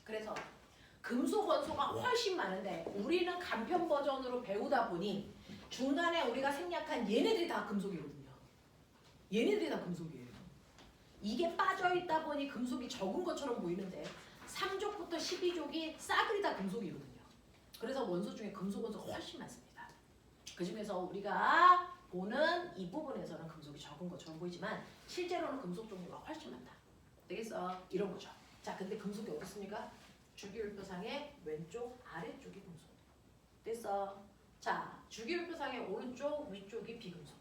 그래서 금속 원소가 훨씬 많은데 우리는 간편 버전으로 배우다 보니 중간에 우리가 생략한 얘네들이 다 금속이거든요. 얘네들이 다 금속이에요. 이게 빠져있다 보니 금속이 적은 것처럼 보이는데 3족부터 12족이 싸그리 다 금속이거든요. 그래서 원소 중에 금속 원소가 훨씬 많습니다. 그 중에서 우리가 보는 이 부분에서는 금속이 적은 것처럼 보이지만 실제로는 금속 종류가 훨씬 많다. 되겠어? 이런 거죠. 자, 근데 금속이 어디 있습니까? 주기율표상의 왼쪽 아래쪽이 금속. 됐어? 자, 주기율표상의 오른쪽 위쪽이 비금속.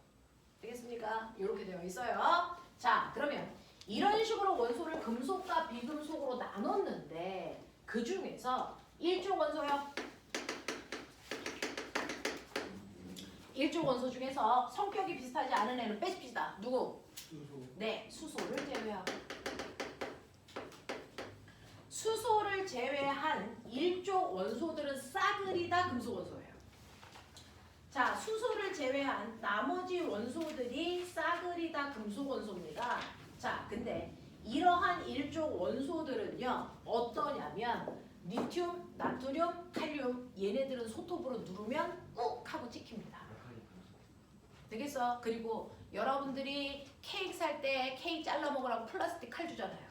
되겠습니까? 이렇게 되어 있어요. 자, 그러면 이런 식으로 원소를 금속과 비금속으로 나눴는데 그 중에서 1족 원소요. 1족 원소 중에서 성격이 비슷하지 않은 애는 빼십시다. 누구? 수소. 네, 수소를 제외하고. 수소를 제외한 1족 원소들은 싸그리 다 금속 원소예요. 자, 수소를 제외한 나머지 원소들이 싸그리 다 금속 원소입니다. 자, 근데 이러한 일족 원소들은요 어떠냐면 리튬, 나트륨, 칼륨 얘네들은 손톱으로 누르면 꾹 하고 찍힙니다. 되겠어? 그리고 여러분들이 케이크 살 때 케이크 잘라 먹으라고 플라스틱 칼 주잖아요.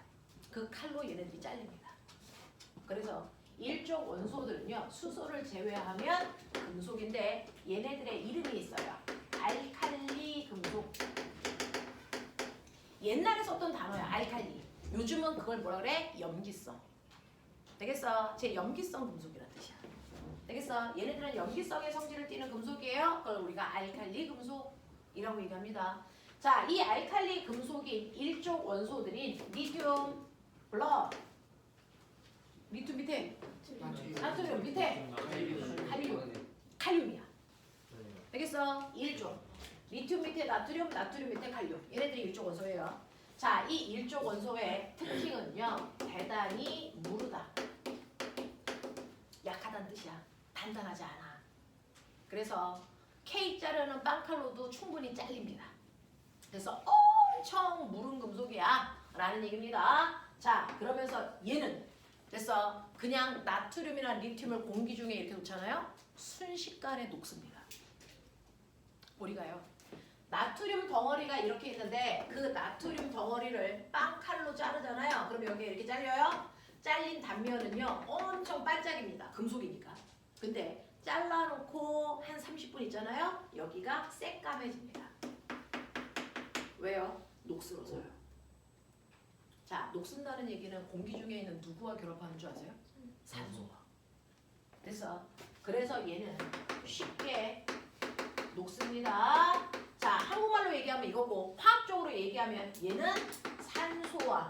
그 칼로 얘네들이 잘립니다. 그래서 일족 원소들은요 수소를 제외하면 금속인데 얘네들의 이름이 있어요. 알칼리 금속. 옛날에 썼던 단어야 알칼리. 요즘은 그걸 뭐라 그래? 염기성. 되겠어? 제 염기성 금속이라는 뜻이야. 되겠어? 얘네들은 염기성의 성질을 띠는 금속이에요. 그걸 우리가 알칼리 금속이라고 얘기합니다. 자, 이 알칼리 금속인 일족 원소들인 리튬, 리튬 밑에 나트륨 밑에 칼륨이야. 되겠어? 일족. 리튬 밑에 나트륨, 나트륨 밑에 칼륨. 얘네들이 일족 원소예요. 자, 이 일족 원소의 특징은요. 대단히 무르다. 약하다는 뜻이야. 단단하지 않아. 그래서 케이크 자르는 빵칼로도 충분히 잘립니다. 그래서 엄청 무른 금속이야 라는 얘기입니다. 자, 그러면서 얘는 됐어. 그냥 나트륨이나 리튬을 공기 중에 이렇게 놓잖아요. 순식간에 녹습니다. 우리가요. 나트륨 덩어리가 이렇게 있는데 그 나트륨 덩어리를 빵칼로 자르잖아요. 그럼 여기에 이렇게 잘려요. 잘린 단면은요. 엄청 반짝입니다. 금속이니까. 근데 잘라놓고 한 30분 있잖아요. 여기가 새까매집니다. 왜요? 녹슬어서요. 자, 녹슨다는 얘기는 공기 중에 있는 누구와 결합하는 줄 아세요? 산소와. 그래서 얘는 쉽게 녹습니다. 자, 한국말로 얘기하면 이거고 화학적으로 얘기하면 얘는 산소와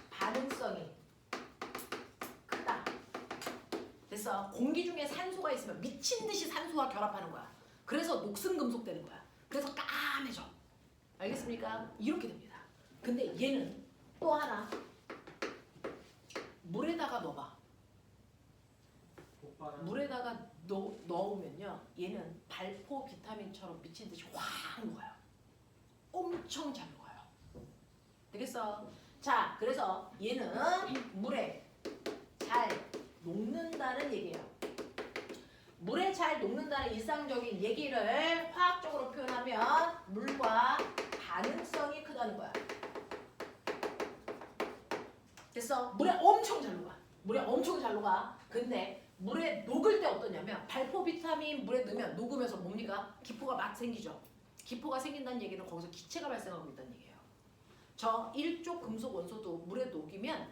반응성이 크다. 그래서 공기 중에 산소가 있으면 미친 듯이 산소와 결합하는 거야. 그래서 녹슨 금속 되는 거야. 그래서 까매져. 알겠습니까? 이렇게 됩니다. 근데 얘는 또 하나 물에다가 넣어봐. 물에다가 넣으면요 얘는 발포 비타민처럼 미친 듯이 확 녹아요. 엄청 잘 녹아요. 되겠어? 자, 그래서 얘는 물에 잘 녹는다는 얘기예요. 물에 잘 녹는다는 일상적인 얘기를 화학적으로 표현하면 물과 반응성이 크다는 거야. 됐어? 물에 엄청 잘 녹아. 물에 엄청 잘 녹아. 근데 물에 녹을 때 어떠냐면 발포 비타민 물에 넣으면 녹으면서 뭡니까? 기포가 막 생기죠. 기포가 생긴다는 얘기는 거기서 기체가 발생하고 있다는 얘기예요. 저 일족 금속 원소도 물에 녹이면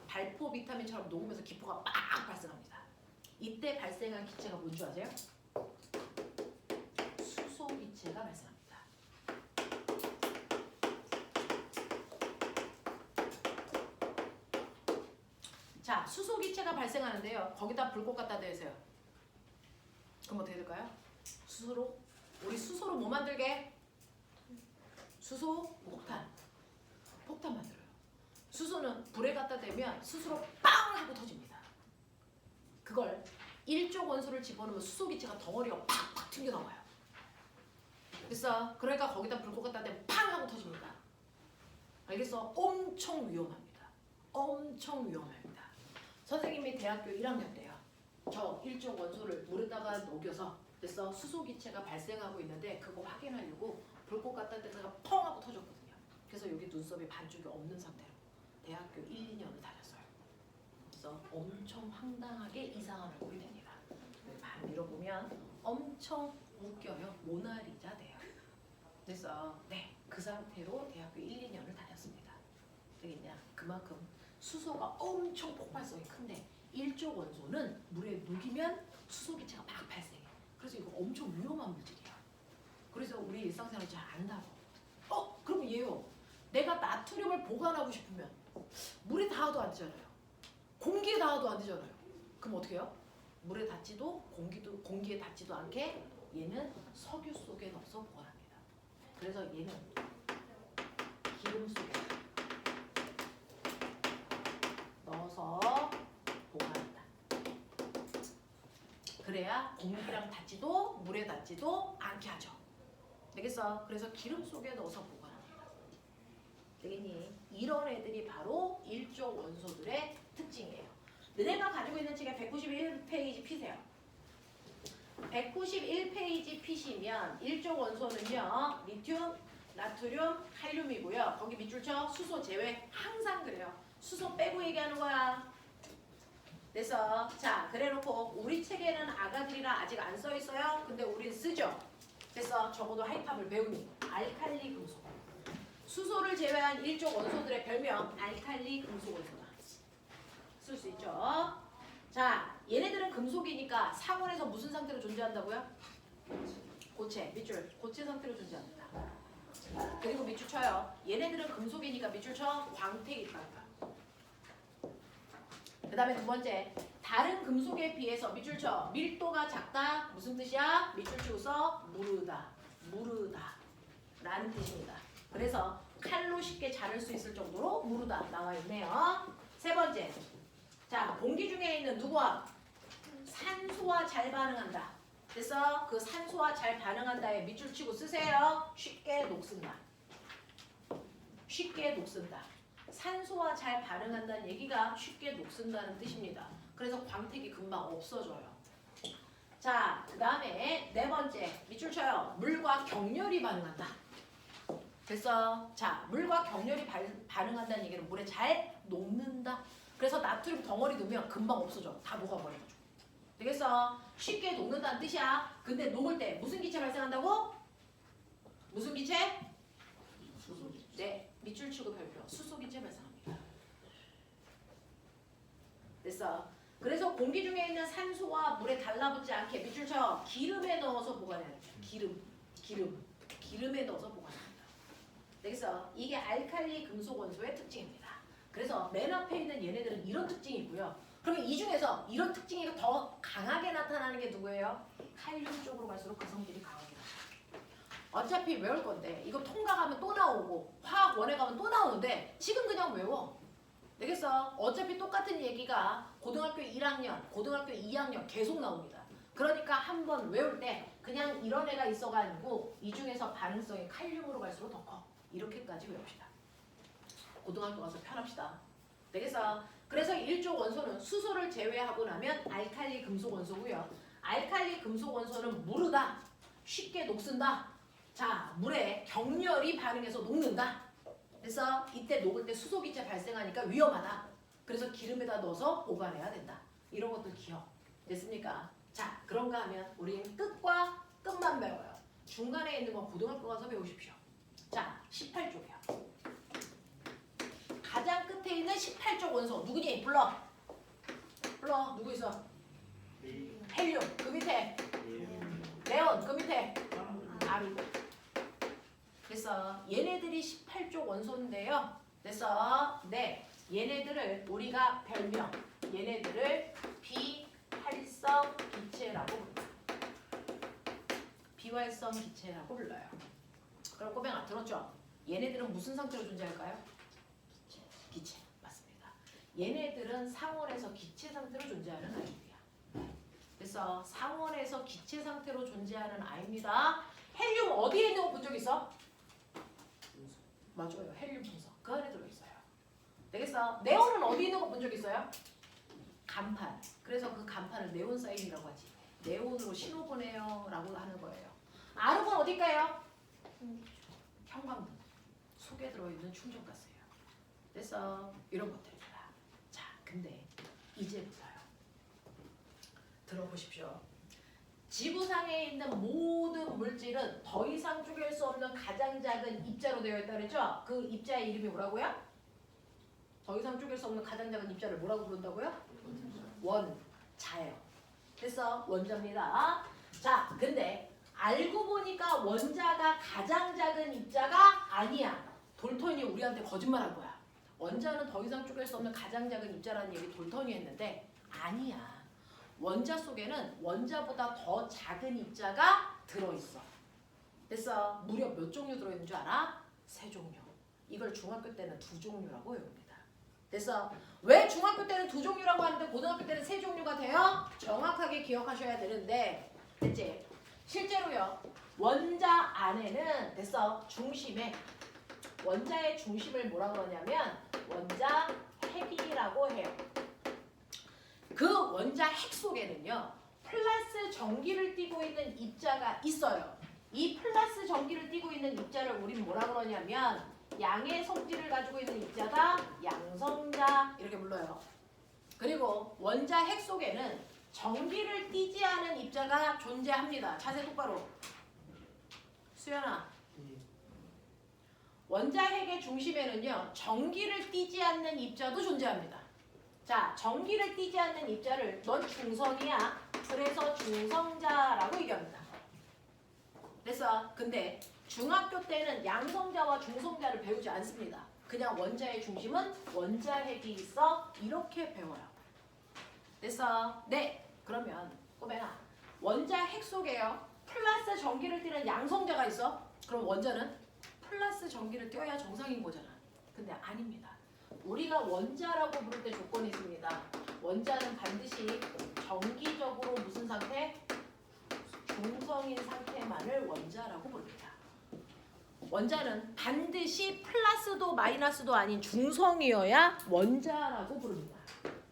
발포 비타민처럼 녹으면서 기포가 막 발생합니다. 이때 발생한 기체가 뭔지 아세요? 수소 기체가 발생합니다. 자, 수소 기체가 발생하는데요. 거기다 불꽃 갖다 대세요. 그럼 어떻게 될까요? 수소로 우리 수소로 뭐 만들게? 수소 폭탄. 폭탄 만들어요. 수소는 불에 갖다 대면 스스로 빵 하고 터집니다. 그걸 일족 원소를 집어넣으면 수소 기체가 덩어리가 팍팍 튕겨 나와요. 그래서 그러니까 거기다 불꽃 갖다 대면 팡 하고 터집니다. 알겠어? 엄청 위험합니다. 엄청 위험합니다. 선생님이 대학교 1학년 때요. 저 일족 원소를 물에다가 녹여서 그래서 수소 기체가 발생하고 있는데 그거 확인하려고 불꽃 갖다 대다가 펑 하고 터졌거든요. 그래서 여기 눈썹이 반쪽이 없는 상태로 대학교 1, 2년을 다녔어요. 그래서 엄청 황당하게 이상한 얼굴이 됩니다. 막 밀어보면 엄청 웃겨요. 모나리자 돼요. 그래서 네, 그 상태로 대학교 1, 2년을 다녔습니다. 되겠냐? 그만큼 수소가 엄청 폭발성이 큰데 일족 원소는 물에 녹이면 수소 기체가 막 발생해. 그래서 이거 엄청 위험한 물질이야. 그래서 우리 일상생활 잘 안다고. 그럼 얘요. 내가 나트륨을 보관하고 싶으면 물에 닿아도 안 되잖아요. 공기에 닿아도 안 되잖아요. 그럼 어떻게 해요? 물에 닿지도 공기에 닿지도 않게 얘는 석유 속에 넣어서 보관합니다. 그래서 얘는 기름 속에 넣어서 보관한다. 그래야 공기랑 닿지도 물에 닿지도 않게 하죠. 되겠어? 그래서 기름 속에 넣어서 보관합니다. 되겠니? 이런 애들이 바로 일조 원소들의 특징이에요. 너네가 가지고 있는 책에 191페이지 피세요. 191페이지 피시면 일조 원소는요. 리튬, 나트륨, 칼륨이고요. 거기 밑줄 쳐. 수소 제외. 항상 그래요. 수소 빼고 얘기하는 거야. 그래서 자 그래놓고 우리 책에는 아가들이라 아직 안 써 있어요. 근데 우린 쓰죠. 그래서 적어도 하이팝을 배우니 알칼리 금속. 수소를 제외한 일조 원소들의 별명 알칼리 금속 원소다. 쓸 수 있죠. 자 얘네들은 금속이니까 상온에서 무슨 상태로 존재한다고요? 고체. 밑줄. 고체 상태로 존재합니다. 그리고 밑줄 쳐요. 얘네들은 금속이니까 밑줄 쳐. 광택이 있다. 그 다음에 두 번째, 다른 금속에 비해서 밑줄 쳐. 밀도가 작다. 무슨 뜻이야? 밑줄 치고 써. 무르다. 무르다. 라는 뜻입니다. 그래서 칼로 쉽게 자를 수 있을 정도로 무르다 나와 있네요. 세 번째, 자 공기 중에 있는 누구와? 산소와 잘 반응한다. 그래서 그 산소와 잘 반응한다에 밑줄 치고 쓰세요. 쉽게 녹슨다. 쉽게 녹슨다. 산소와 잘 반응한다는 얘기가 쉽게 녹슨다는 뜻입니다. 그래서 광택이 금방 없어져요. 자, 그 다음에 네 번째 밑줄 쳐요. 물과 격렬히 반응한다. 됐어. 자, 물과 격렬히 반응한다는 얘기는 물에 잘 녹는다. 그래서 나트륨 덩어리 넣으면 금방 없어져. 다 녹아버려가지고. 되겠어? 쉽게 녹는다는 뜻이야. 근데 녹을 때 무슨 기체 발생한다고? 무슨 기체? 네. 밑줄 치고 별표. 수소기체 발생합니다. 됐어. 그래서 공기 중에 있는 산소와 물에 달라붙지 않게 밑줄 쳐. 기름에 넣어서 보관해야 돼. 기름에 넣어서 보관합니다. 되겠어. 이게 알칼리 금속 원소의 특징입니다. 그래서 맨 앞에 있는 얘네들은 이런 특징이 있고요. 그러면 이 중에서 이런 특징이 더 강하게 나타나는 게 누구예요? 칼륨 쪽으로 갈수록 그 성질이 강하게 나타나요. 어차피 외울 건데 이거 통과하면 또 나오고 화학원에 가면 또 나오는데 지금 그냥 외워. 되겠어? 어차피 똑같은 얘기가 고등학교 1학년, 고등학교 2학년 계속 나옵니다. 그러니까 한번 외울 때 그냥 이런 애가 있어가지고 이 중에서 반응성이 칼륨으로 갈수록 더 커. 이렇게까지 외웁시다. 고등학교 가서 편합시다. 되겠어? 그래서 일조 원소는 수소를 제외하고 나면 알칼리 금속 원소고요. 알칼리 금속 원소는 무르다. 쉽게 녹슨다. 자, 물에 격렬히 반응해서 녹는다. 그래서 이때 녹을 때 수소기체 발생하니까 위험하다. 그래서 기름에다 넣어서 보관해야 된다. 이런 것들 기억. 됐습니까? 자, 그런가 하면 우리는 끝과 끝만 배워요. 중간에 있는 건 고등학교 가서 배우십시오. 자, 18쪽이요. 가장 끝에 있는 18쪽 원소 누구니? 불러. 누구 있어? 헬륨. 그 밑에 네온. 그 밑에 아르곤. 그래서 얘네들이 18쪽 원소인데요. 그래서 네, 얘네들을 우리가 별명 얘네들을 비활성 기체라고 불러요. 비활성 기체라고 불러요. 그럼 꼬맹 안 들었죠? 얘네들은 무슨 상태로 존재할까요? 기체. 맞습니다. 얘네들은 상온에서 기체 상태로 존재하는 아이들이야. 그래서 상온에서 기체 상태로 존재하는 아이입니다. 헬륨 어디에 있는 거 본 적 있어? 맞아요. 헬륨 분석. 그 안에 들어있어요. 되겠어? 네온은 어디 있는 거 본 적 있어요? 간판. 그래서 그 간판을 네온 사인이라고 하지. 네온으로 신호 보내요 라고 하는 거예요. 아르곤 어딜까요? 형광등. 속에 들어있는 충전가스예요. 그래서 이런 것들입니다. 자, 근데 이제부터요. 들어보십시오. 지구상에 있는 모든 물질은 더 이상 쪼갤 수 없는 가장 작은 입자로 되어 있다 그랬죠? 그 입자의 이름이 뭐라고요? 더 이상 쪼갤 수 없는 가장 작은 입자를 뭐라고 부른다고요? 원자예요. 그래서 원자입니다. 자, 근데 알고 보니까 원자가 가장 작은 입자가 아니야. 돌턴이 우리한테 거짓말한 거야. 원자는 더 이상 쪼갤 수 없는 가장 작은 입자라는 얘기 돌턴이 했는데 아니야. 원자 속에는 원자보다 더 작은 입자가 들어있어. 그래서 무려 몇 종류 들어있는 줄 알아? 3종류. 이걸 중학교 때는 2종류라고 외웁니다. 그래서 왜 중학교 때는 2종류라고 하는데 고등학교 때는 3종류가 돼요? 정확하게 기억하셔야 되는데 됐지? 실제로요. 원자 안에는 됐어. 중심에 원자의 중심을 뭐라 그러냐면 원자 핵이라고 해요. 그 원자 핵 속에는요. 플러스 전기를 띠고 있는 입자가 있어요. 이 플러스 전기를 띠고 있는 입자를 우린 뭐라 그러냐면 양의 성질을 가지고 있는 입자가 양성자 이렇게 불러요. 그리고 원자 핵 속에는 전기를 띠지 않은 입자가 존재합니다. 자세 똑바로. 수연아. 원자 핵의 중심에는요. 전기를 띠지 않는 입자도 존재합니다. 자, 전기를 띠지 않는 입자를 넌 중성이야. 그래서 중성자라고 얘기합니다. 그래서 근데 중학교 때는 양성자와 중성자를 배우지 않습니다. 그냥 원자의 중심은 원자 핵이 있어 이렇게 배워요. 됐어? 네. 그러면 꼬매나 원자 핵 속에요. 플러스 전기를 띠는 양성자가 있어. 그럼 원자는 플러스 전기를 띄어야 정상인 거잖아. 근데 아닙니다. 우리가 원자라고 부를 때 조건이 있습니다. 원자는 반드시 정기적으로 무슨 상태? 중성인 상태만을 원자라고 부릅니다. 원자는 반드시 플러스도 마이너스도 아닌 중성이어야 원자라고 부릅니다.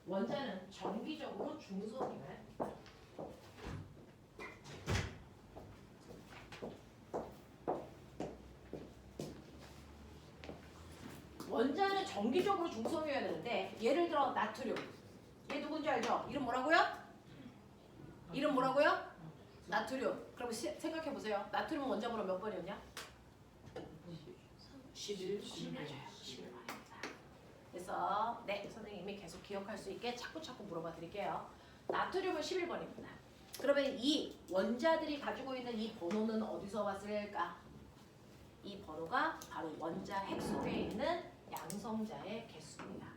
원자는 정기적으로 중성이어야 합니다. 원자는 정기적으로 중성이어야 되는데 예를 들어 나트륨. 얘 누군지 알죠? 이름 뭐라고요? 이름 뭐라고요? 나트륨. 그럼 생각해 보세요. 나트륨은 원자번호 몇 번이었냐? 11. 11번입니다. 그래서 네, 선생님이 계속 기억할 수 있게 자꾸 물어봐 드릴게요. 나트륨은 11번입니다. 그러면 이 원자들이 가지고 있는 이 번호는 어디서 왔을까? 이 번호가 바로 원자 핵 속에 있는 양성자의 개수입니다.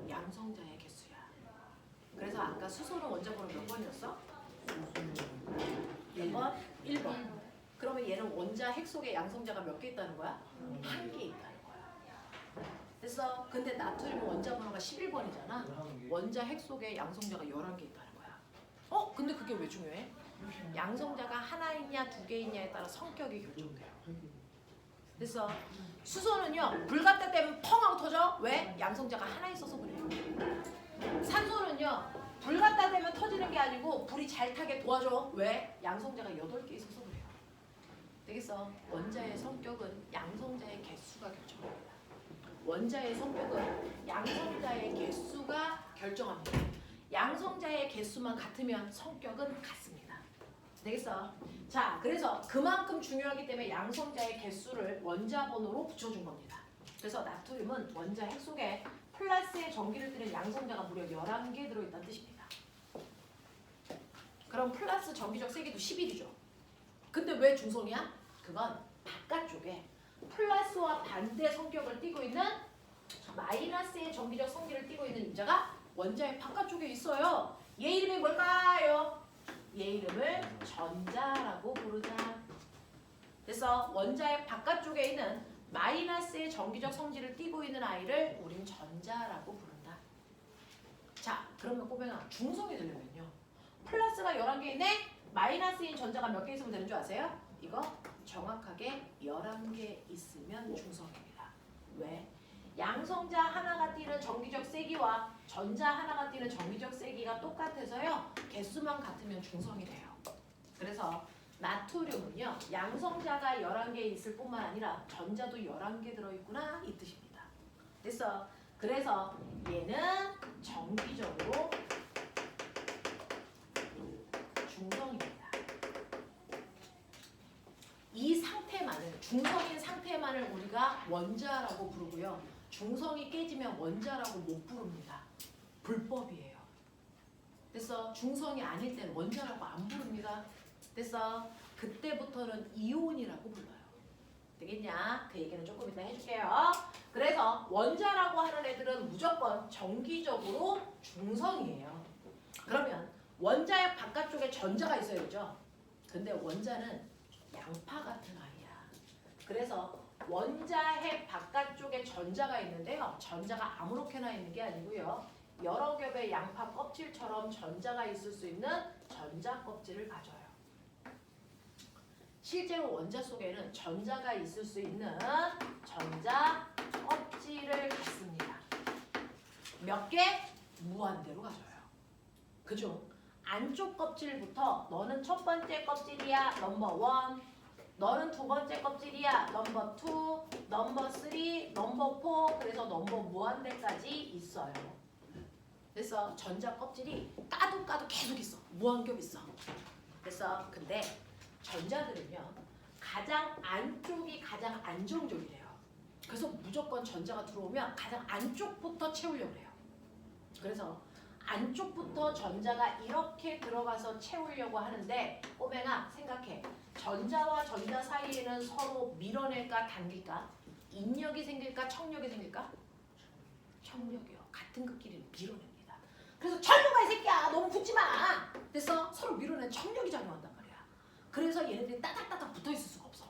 양성자의 개수야. 그래서 아까 수소는 원자번호 몇 번이었어? 1번? 1번. 그러면 얘는 원자 핵 속에 양성자가 몇 개 있다는 거야? 한 개 있다는 거야. 됐어? 근데 나트륨은 원자번호가 11번이잖아. 원자 핵 속에 양성자가 11개 있다는 거야. 근데 그게 왜 중요해? 양성자가 하나 있냐 두 개 있냐에 따라 성격이 결정돼요. 그래서 수소는요 불 갖다 대면 펑 하고 터져. 왜? 양성자가 하나 있어서 그래요. 산소는요 불 갖다 대면 터지는 게 아니고 불이 잘 타게 도와줘. 왜? 양성자가 8개 있어서 그래요. 되겠어? 원자의 성격은 양성자의 개수가 결정합니다. 원자의 성격은 양성자의 개수가 결정합니다. 양성자의 개수만 같으면 성격은 같습니다. 되겠어? 자, 그래서 그만큼 중요하기 때문에 양성자의 개수를 원자 번호로 붙여준 겁니다. 그래서 나트륨은 원자 핵 속에 플러스의 전기를 띠는 양성자가 무려 11개 들어있다는 뜻입니다. 그럼 플러스 전기적 세기도 11이죠. 근데 왜 중성이야? 그건 바깥쪽에 플러스와 반대 성격을 띠고 있는 마이너스의 전기적 성질을 띠고 있는 입자가 원자의 바깥쪽에 있어요. 얘 이름이 뭘까요? 얘 이름을 전자라고 부르자. 그래서 원자의 바깥쪽에 있는 마이너스의 전기적 성질을 띠고 있는 아이를 우린 전자라고 부른다. 자, 그러면 꼬맹아 중성이 되려면요. 플러스가 11개 있네? 마이너스인 전자가 몇 개 있으면 되는 줄 아세요? 이거 정확하게 11개 있으면 중성입니다. 왜? 양성자 하나가 띠는 전기적 세기와 전자 하나가 띠는 전기적 세기가 똑같아서요. 개수만 같으면 중성이 돼요. 그래서 나트륨은요. 양성자가 11개 있을 뿐만 아니라 전자도 11개 들어있구나 이 뜻입니다. 그래서 얘는 정기적으로 중성입니다. 이 상태만을 중성인 상태만을 우리가 원자라고 부르고요. 중성이 깨지면 원자라고 못 부릅니다. 불법이에요. 그래서 중성이 아닐 때는 원자라고 안 부릅니다. 그래서 그때부터는 이온이라고 불러요. 되겠냐? 그 얘기는 조금 이따 해줄게요. 그래서 원자라고 하는 애들은 무조건 정기적으로 중성이에요. 그러면 원자의 바깥쪽에 전자가 있어야죠. 근데 원자는 양파 같은 아이야. 그래서 원자핵 바깥쪽에 전자가 있는데요. 전자가 아무렇게나 있는 게 아니고요. 여러 겹의 양파 껍질처럼 전자가 있을 수 있는 전자 껍질을 가져요. 실제로 원자 속에는 전자가 있을 수 있는 전자 껍질을 갖습니다. 몇 개? 무한대로 가져요. 그중 안쪽 껍질부터 너는 첫 번째 껍질이야 넘버 1, 너는 두 번째 껍질이야 넘버 2, 넘버 3, 넘버 4, 그래서 넘버 무한대까지 있어요. 그래서 전자 껍질이 까도 계속 있어. 무한겹 있어. 그래서 근데 전자들은요 가장 안쪽이 가장 안정적이래요. 그래서 무조건 전자가 들어오면 가장 안쪽부터 채우려고 해요. 그래서 안쪽부터 전자가 이렇게 들어가서 채우려고 하는데 꼬맹아 생각해. 전자와 전자 사이에는 서로 밀어낼까 당길까? 인력이 생길까 청력이 생길까? 청력이요. 같은 극끼리 밀어냅니다. 그래서 절로 가 이 새끼야. 너무 붙지 마. 그래서 서로 밀어낸 청력이 작용한단 말이야. 그래서 얘네들이 따닥따닥 붙어있을 수가 없어.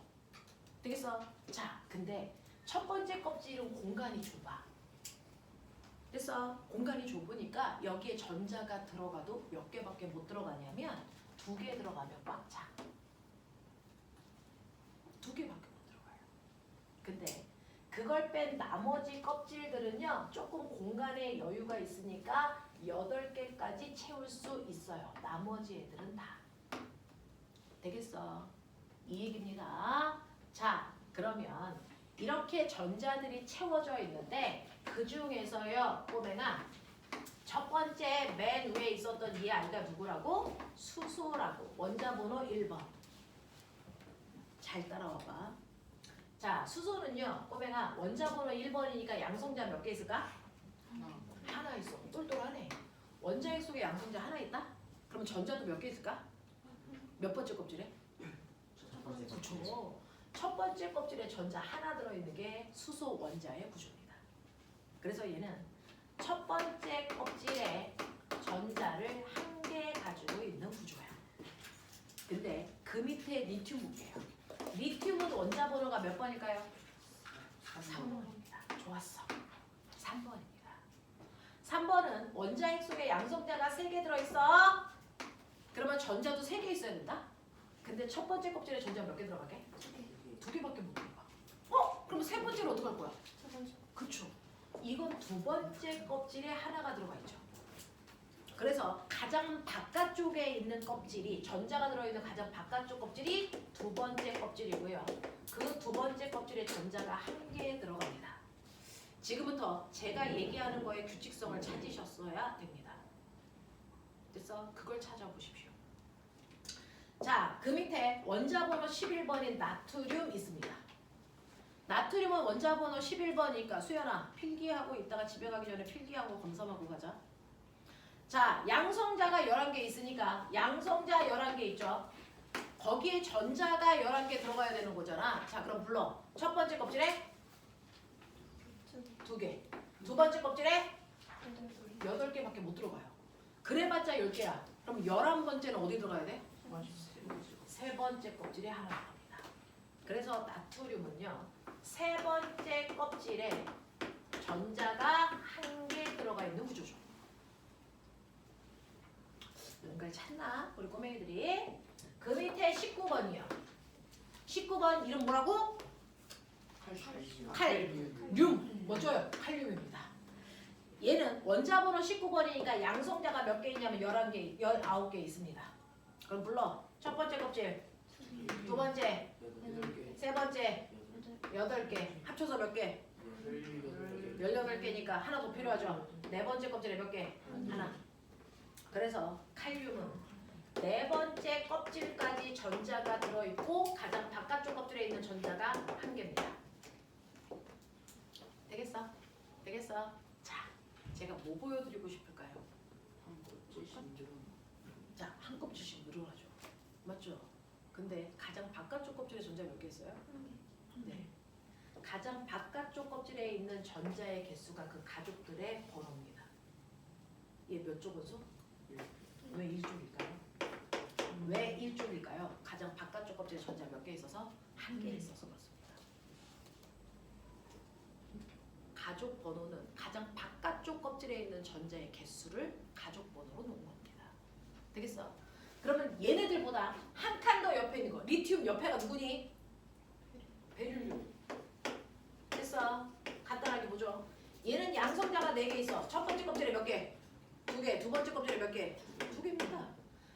되겠어? 자, 근데 첫 번째 껍질은 공간이 좁아. 그래서 공간이 좁으니까 여기에 전자가 들어가도 몇 개밖에 못 들어가냐면 2개 들어가면 꽉 차. 2개밖에 못 들어가요. 근데 그걸 뺀 나머지 껍질들은요 조금 공간에 여유가 있으니까 8개까지 채울 수 있어요. 나머지 애들은 다. 되겠어? 이 얘기입니다. 자, 그러면 이렇게 전자들이 채워져 있는데 그 중에서요 꼬맹아 첫 번째 맨 위에 있었던 이 아이가 누구라고? 수소라고. 원자 번호 1번. 잘 따라와봐. 자, 수소는요 꼬맹아 원자 번호 1번이니까 양성자 몇 개 있을까? 하나 있어. 똘똘하네. 원자핵 속에 양성자 하나 있다? 그러면 전자도 몇 개 있을까? 몇 번째 껍질에? 첫 번째 그렇죠. 첫 번째 껍질에 전자 하나 들어있는 게 수소 원자의 구조입니다. 그래서 얘는 첫 번째 껍질에 전자를 한 개 가지고 있는 구조야. 근데 그 밑에 리튬 볼게요. 리튬은 원자 번호가 몇 번일까요? 3번입니다. 좋았어. 3번입니다. 3번은 원자핵 속에 양성자가 3개 들어있어. 그러면 전자도 3개 있어야 된다. 근데 첫 번째 껍질에 전자 몇 개 들어가게? 2개밖에 못 들어가. 그럼 세 번째로 어떡할 거야? 그쵸. 이건 두 번째 껍질에 하나가 들어가 있죠. 그래서 가장 바깥쪽에 있는 껍질이 전자가 들어있는 가장 바깥쪽 껍질이 두 번째 껍질이고요. 그 두 번째 껍질에 전자가 한 개 들어갑니다. 지금부터 제가 얘기하는 거에 규칙성을 찾으셨어야 됩니다. 그래서 그걸 찾아보십시오. 자, 그 밑에 원자 번호 11번인 나트륨 있습니다. 나트륨은 원자 번호 11번이니까 수연아 필기하고 있다가 집에 가기 전에 필기하고 검사하고 가자. 자, 양성자가 11개 있으니까 양성자 11개 있죠. 거기에 전자가 11개 들어가야 되는 거잖아. 자, 그럼 불러. 첫 번째 껍질에 2개. 두 번째 껍질에 8개밖에 못 들어가요. 그래봤자 10개야. 그럼 11번째는 어디 들어가야 돼? 세 번째 껍질에 하나 들어갑니다. 그래서 나트륨은요. 세 번째 껍질에 전자가 한 개 들어가 있는 구조죠. 뭔가를 찾나? 우리 꼬맹이들이. 그 밑에 19번이요. 19번 이름 뭐라고? 칼륨. 뭐죠? 칼륨입니다. 얘는 원자 번호 19번이니까 양성자가 몇 개 있냐면 11개, 19개 있습니다. 그럼 불러. 첫 번째 껍질, 두 번째, 세 번째, 8개. 합쳐서 몇 개? 18개니까 하나 더 필요하죠. 네 번째 껍질에 몇 개? 하나. 그래서 칼륨은 네 번째 껍질까지 전자가 들어있고 가장 바깥쪽 껍질에 있는 전자가 한 개입니다. 되겠어? 되겠어? 자, 제가 뭐 보여드리고 싶을까요? 자, 한 껍질씩 늘어나죠. 맞죠? 근데 가장 바깥쪽 껍질에 전자 몇 개 있어요? 네. 가장 바깥쪽 껍질에 있는 전자의 개수가 그 가족들의 번호입니다. 얘 몇 쪽 원소? 왜 1쪽일까요? 왜 1쪽일까요? 가장 바깥쪽 껍질에 전자 몇 개 있어서 한 개 있어서 그렇습니다. 가족 번호는 가장 바깥쪽 껍질에 있는 전자의 개수를 가족 번호로 놓은 겁니다. 되겠어? 그러면 얘네들보다 한 칸 더 옆에 있는 거 리튬 옆에가 누구니? 베릴륨. 됐어. 간단하게 보죠. 얘는 양성자가 4개 있어. 첫 번째 껍질에 몇 개? 2개. 두 번째 껍질에 몇 개? 2개입니다.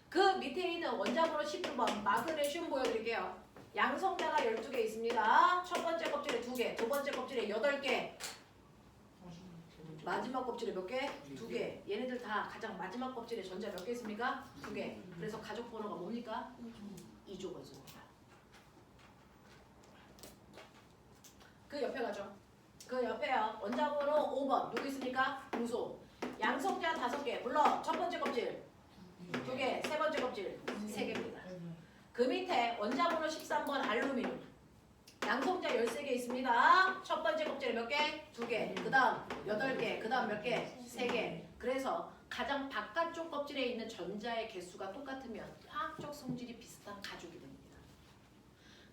그 밑에 있는 원자번호 19번 마그네슘 보여드릴게요. 양성자가 12개 있습니다. 첫 번째 껍질에 2개, 두 번째 껍질에 8개, 마지막 껍질에 몇 개? 2개. 얘네들 다 가장 마지막 껍질에 전자 몇 개 있습니까? 2개. 그래서 가족 번호가 뭡니까? 2조 원소입니다. 그 옆에 가죠. 그 옆에요. 원자번호 5번 누구 있습니까? 무소. 양성자 5개. 물론 첫 번째 껍질 2개, 세 번째 껍질 3개입니다. 그 밑에 원자번호 13번 알루미늄. 양성자 13개 있습니다. 첫 번째 껍질에 몇 개? 2개. 그 다음 8개. 그 다음 몇 개? 3개. 그래서 가장 바깥쪽 껍질에 있는 전자의 개수가 똑같으면 화학적 성질이 비슷한 가족이 됩니다.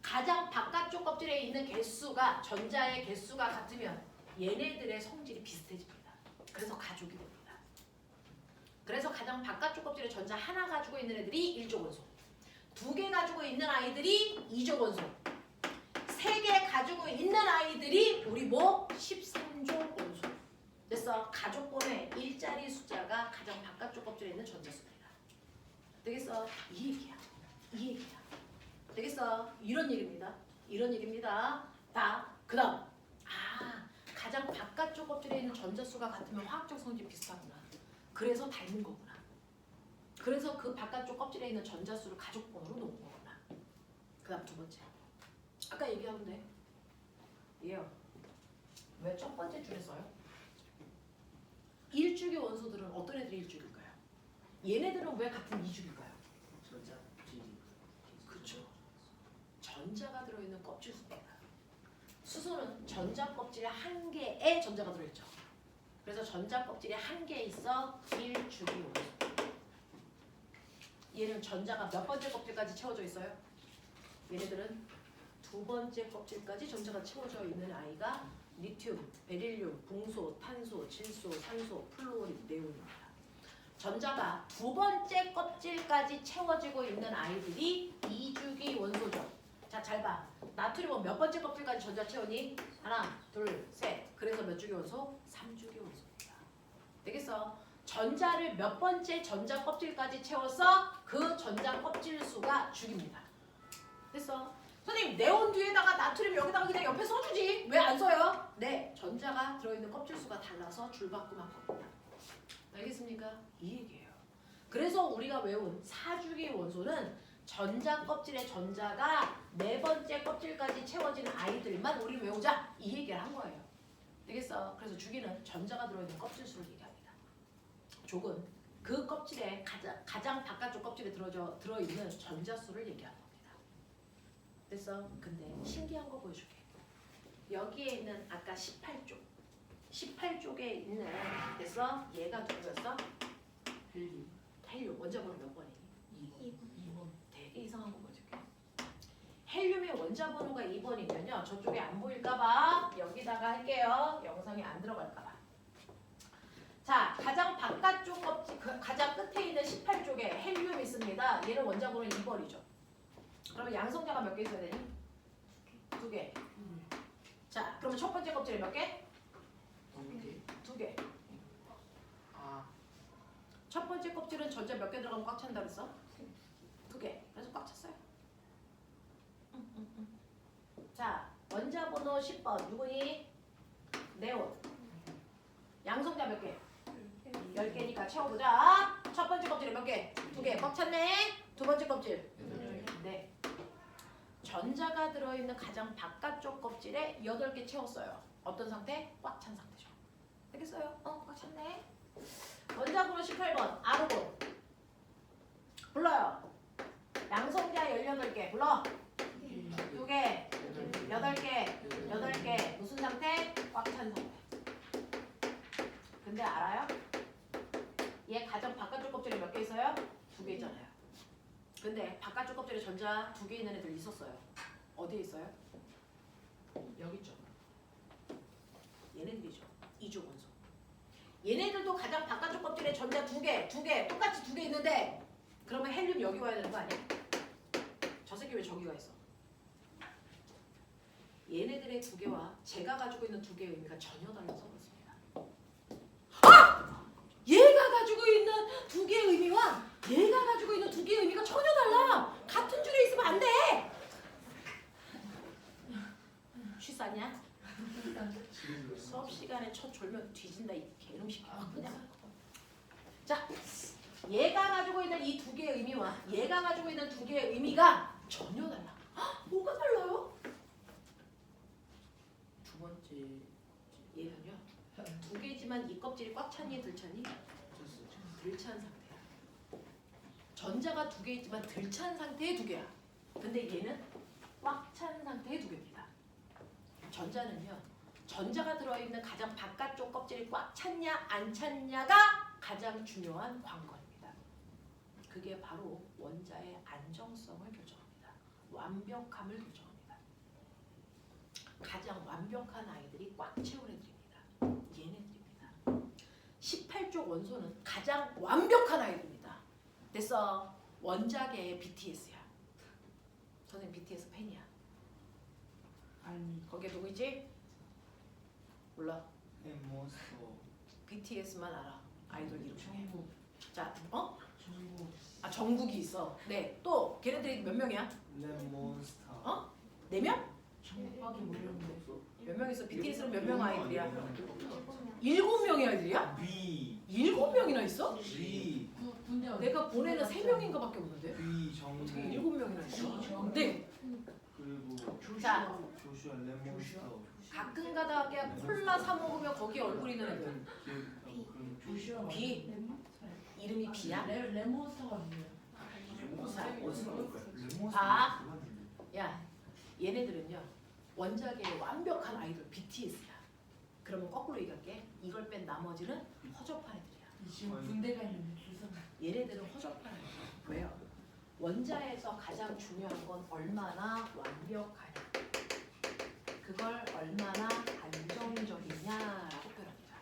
가장 바깥쪽 껍질에 있는 개수가 전자의 개수가 같으면 얘네들의 성질이 비슷해집니다. 그래서 가족이 됩니다. 그래서 가장 바깥쪽 껍질에 전자 하나 가지고 있는 애들이 1조 원소, 2개 가지고 있는 아이들이 2조 원소, 3개 가지고 있는 아이들이 우리 뭐 13조 원소. 됐어? 가족번호의 일자리 숫자가 가장 바깥쪽 껍질에 있는 전자수입니다. 되겠어? 이 얘기야. 이 얘기야. 되겠어? 이런 얘기입니다. 이런 얘기입니다. 자, 그 다음. 가장 바깥쪽 껍질에 있는 전자수가 같으면 화학적 성질이 비슷하구나. 그래서 닮은 거구나. 그래서 그 바깥쪽 껍질에 있는 전자수를 가족번호로 놓은 거구나. 그 다음 두 번째. 아까 얘기한 건데. 얘요. 왜 첫 번째 줄에 써요? 1주기 원소들은 어떤 애들이 1주기일까요? 얘네들은 왜 같은 2주기일까요? 전자 질이. 그렇죠. 전자가 들어있는 껍질 수입니다. 수소는 전자 껍질 1개에 전자가 들어있죠. 그래서 전자 껍질이 1개 있어 1주기 원소. 얘는 전자가 몇 번째 껍질까지 채워져 있어요? 얘네들은 두 번째 껍질까지 전자가 채워져 있는 아이가 리튬, 베릴륨, 붕소, 탄소, 질소, 산소, 플루오린, 네온입니다. 전자가 두 번째 껍질까지 채워지고 있는 아이들이 2주기 원소죠. 자, 잘 봐. 나트륨은 몇 번째 껍질까지 전자 채우니? 하나, 둘, 셋. 그래서 몇 주기 원소? 3주기 원소입니다. 되겠어? 전자를 몇 번째 전자 껍질까지 채워서 그 전자 껍질 수가 주기입니다. 됐어? 선생님, 네온 뒤에다가 나트륨 여기다가 그냥 옆에 써주지. 왜 안 써요? 네, 전자가 들어있는 껍질 수가 달라서 줄바꿈한 겁니다. 알겠습니까? 이 얘기예요. 그래서 우리가 외운 4주기 원소는 전자 껍질의 전자가 네 번째 껍질까지 채워지는 아이들만 우리 외우자. 이 얘기를 한 거예요. 되겠어? 그래서 주기는 전자가 들어있는 껍질 수를 얘기합니다. 족은 그 껍질에 가장 바깥쪽 껍질에 들어있는 전자 수를 얘기하는 겁니다. 됐어? 근데 신기한 거 보여줄게. 여기에 있는 아까 18쪽. 18쪽에 있는 됐어? 얘가 누구였어? 헬륨. 원자번호 몇 번이니? 2번. 되게 이상한 거 보여줄게. 헬륨의 원자번호가 2번이면요. 저쪽에 안 보일까봐 여기다가 할게요. 영상이 안 들어갈까봐. 자, 가장 바깥쪽 껍질, 가장 끝에 있는 18쪽에 헬륨이 있습니다. 얘는 원자번호 2번이죠. 그러면 양성자가 몇 개 있어야 되니? 2개. 자, 그러면 첫 번째 껍질에 몇 개? 2개. 첫 번째 껍질은 전자 몇 개 들어가면 꽉 찬다 그랬어? 2개. 그래서 꽉 찼어요. 자, 원자번호 10번 누구니? 네온. 양성자 몇 개? 10개니까 채워보자. 첫 번째 껍질에 몇 개? 2개. 꽉 찼네. 두 번째 껍질. 네. 전자가 들어있는 가장 바깥쪽 껍질에 8개 채웠어요. 어떤 상태? 꽉 찬 상태죠. 되겠어요? 꽉 찼네. 원자번호 18번 아르곤. 불러요. 양성자 18개. 불러. 2개, 8개, 8개. 무슨 상태? 꽉 찬 상태. 근데 알아요? 얘 가장 바깥쪽 껍질에 몇 개 있어요? 2개 있잖아요. 근데 바깥쪽 껍질에 전자 2개 있는 애들 있었어요. 어디에 있어요? 여기 있죠. 얘네들이죠. 2조 원소. 얘네들도 가장 바깥쪽 껍질에 전자 2개 똑같이 2개 있는데 그러면 헬륨 여기 와야 되는 거 아니야? 저 새끼 갑자기 왜 저기가 있어? 얘네들의 두 개와 제가 가지고 있는 두 개의 의미가 전혀 달라서 그렇습니다. 얘가 가지고 있는 두 개의 의미와 얘가 가지고 있는 두 개의 의미가 전혀 달라. 같은 줄에 있으면 안 돼. 쉬쌌냐? 수업 시간에 첫 졸면 뒤진다 이 개놈식. 그냥. 자, 얘가 가지고 있는 이 두 개의 의미와 얘가 가지고 있는 두 개의 의미가 전혀 달라. 뭐가 달라요? 두 번째 얘는요. 두 개지만 이 껍질이 꽉 찼니 들 찼니? 들 찬 상태야. 전자가 두 개 있지만 들 찬 상태의 두 개야. 근데 얘는 꽉 찬 상태의 두 개입니다. 전자는요. 전자가 들어있는 가장 바깥쪽 껍질이 꽉 찼냐 안 찼냐가 가장 중요한 관건입니다. 그게 바로 원자의 안정성을 결정합니다. 완벽함을 결정합니다. 가장 완벽한 아이들이 꽉 채운 애들입니다. 얘네들입니다. 18쪽 원소는 가장 완벽한 아이들입니다. 됐어. 원자계의 BTS야. 선생님 BTS 팬이야. 아니 거기에 누구 있지? 몰라. 몬스터 BTS만 알아. 아이돌 이름 중에. 중국 자, 중국 아 정국이 있어. 네. 또 걔네들이 몇 명이야? 몬스터 어? 4명? 중국밖에 모르는데 몇 명 있어? BTS는 몇 명 아이들이야? 7명. 7명의 아이들이야? 비 7명이나 있어? 비 군대 내가 보내는 3명인가 밖에 없는데? 비 정보 어떻게 7명이나 있어? 네. 그리고 자, 조슈아 몬스터 가끔 가다가 콜라 사 먹으면 거기에 얼굴 있는 애들. 조슈아 비. 이름이 비야? 레몬스터가 뭐예요? 봐. 야, 얘네들은요. 원자계의 완벽한 아이돌 BTS야. 그러면 거꾸로 얘기할게. 이걸 뺀 나머지는 허접한 애들이야. 지금 군대가 있는 불쌍 얘네들은 허접한 애들. 왜요? 원자에서 가장 중요한 건 얼마나 완벽하냐. 그걸 얼마나 안정적이냐라고 표현합니다.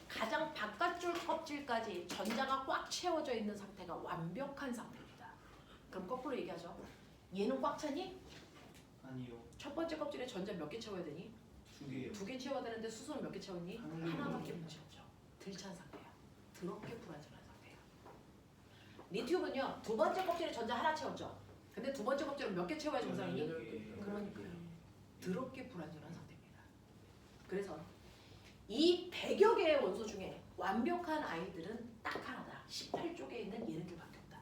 가장 바깥쪽 껍질까지 전자가 꽉 채워져 있는 상태가 완벽한 상태입니다. 그럼 거꾸로 얘기하죠. 얘는 꽉 차니? 아니요 첫 번째 껍질에 전자 몇 개 채워야 되니? 두 개요 2개 채워야 되는데 수소는 몇 개 채웠니? 하나. 하나밖에 못 채웠죠. 들찬 상태야. 더럽게 불안정한 상태야. 리튬은요. 두 번째 껍질에 전자 하나 채웠죠. 근데 두 번째 껍질은 몇 개 채워야 정상이니? 그러니까요. 더럽게 불안정한 상태입니다. 그래서 이 100여 개의 원소 중에 완벽한 아이들은 딱 하나다. 18쪽에 있는 얘네들밖에 없다.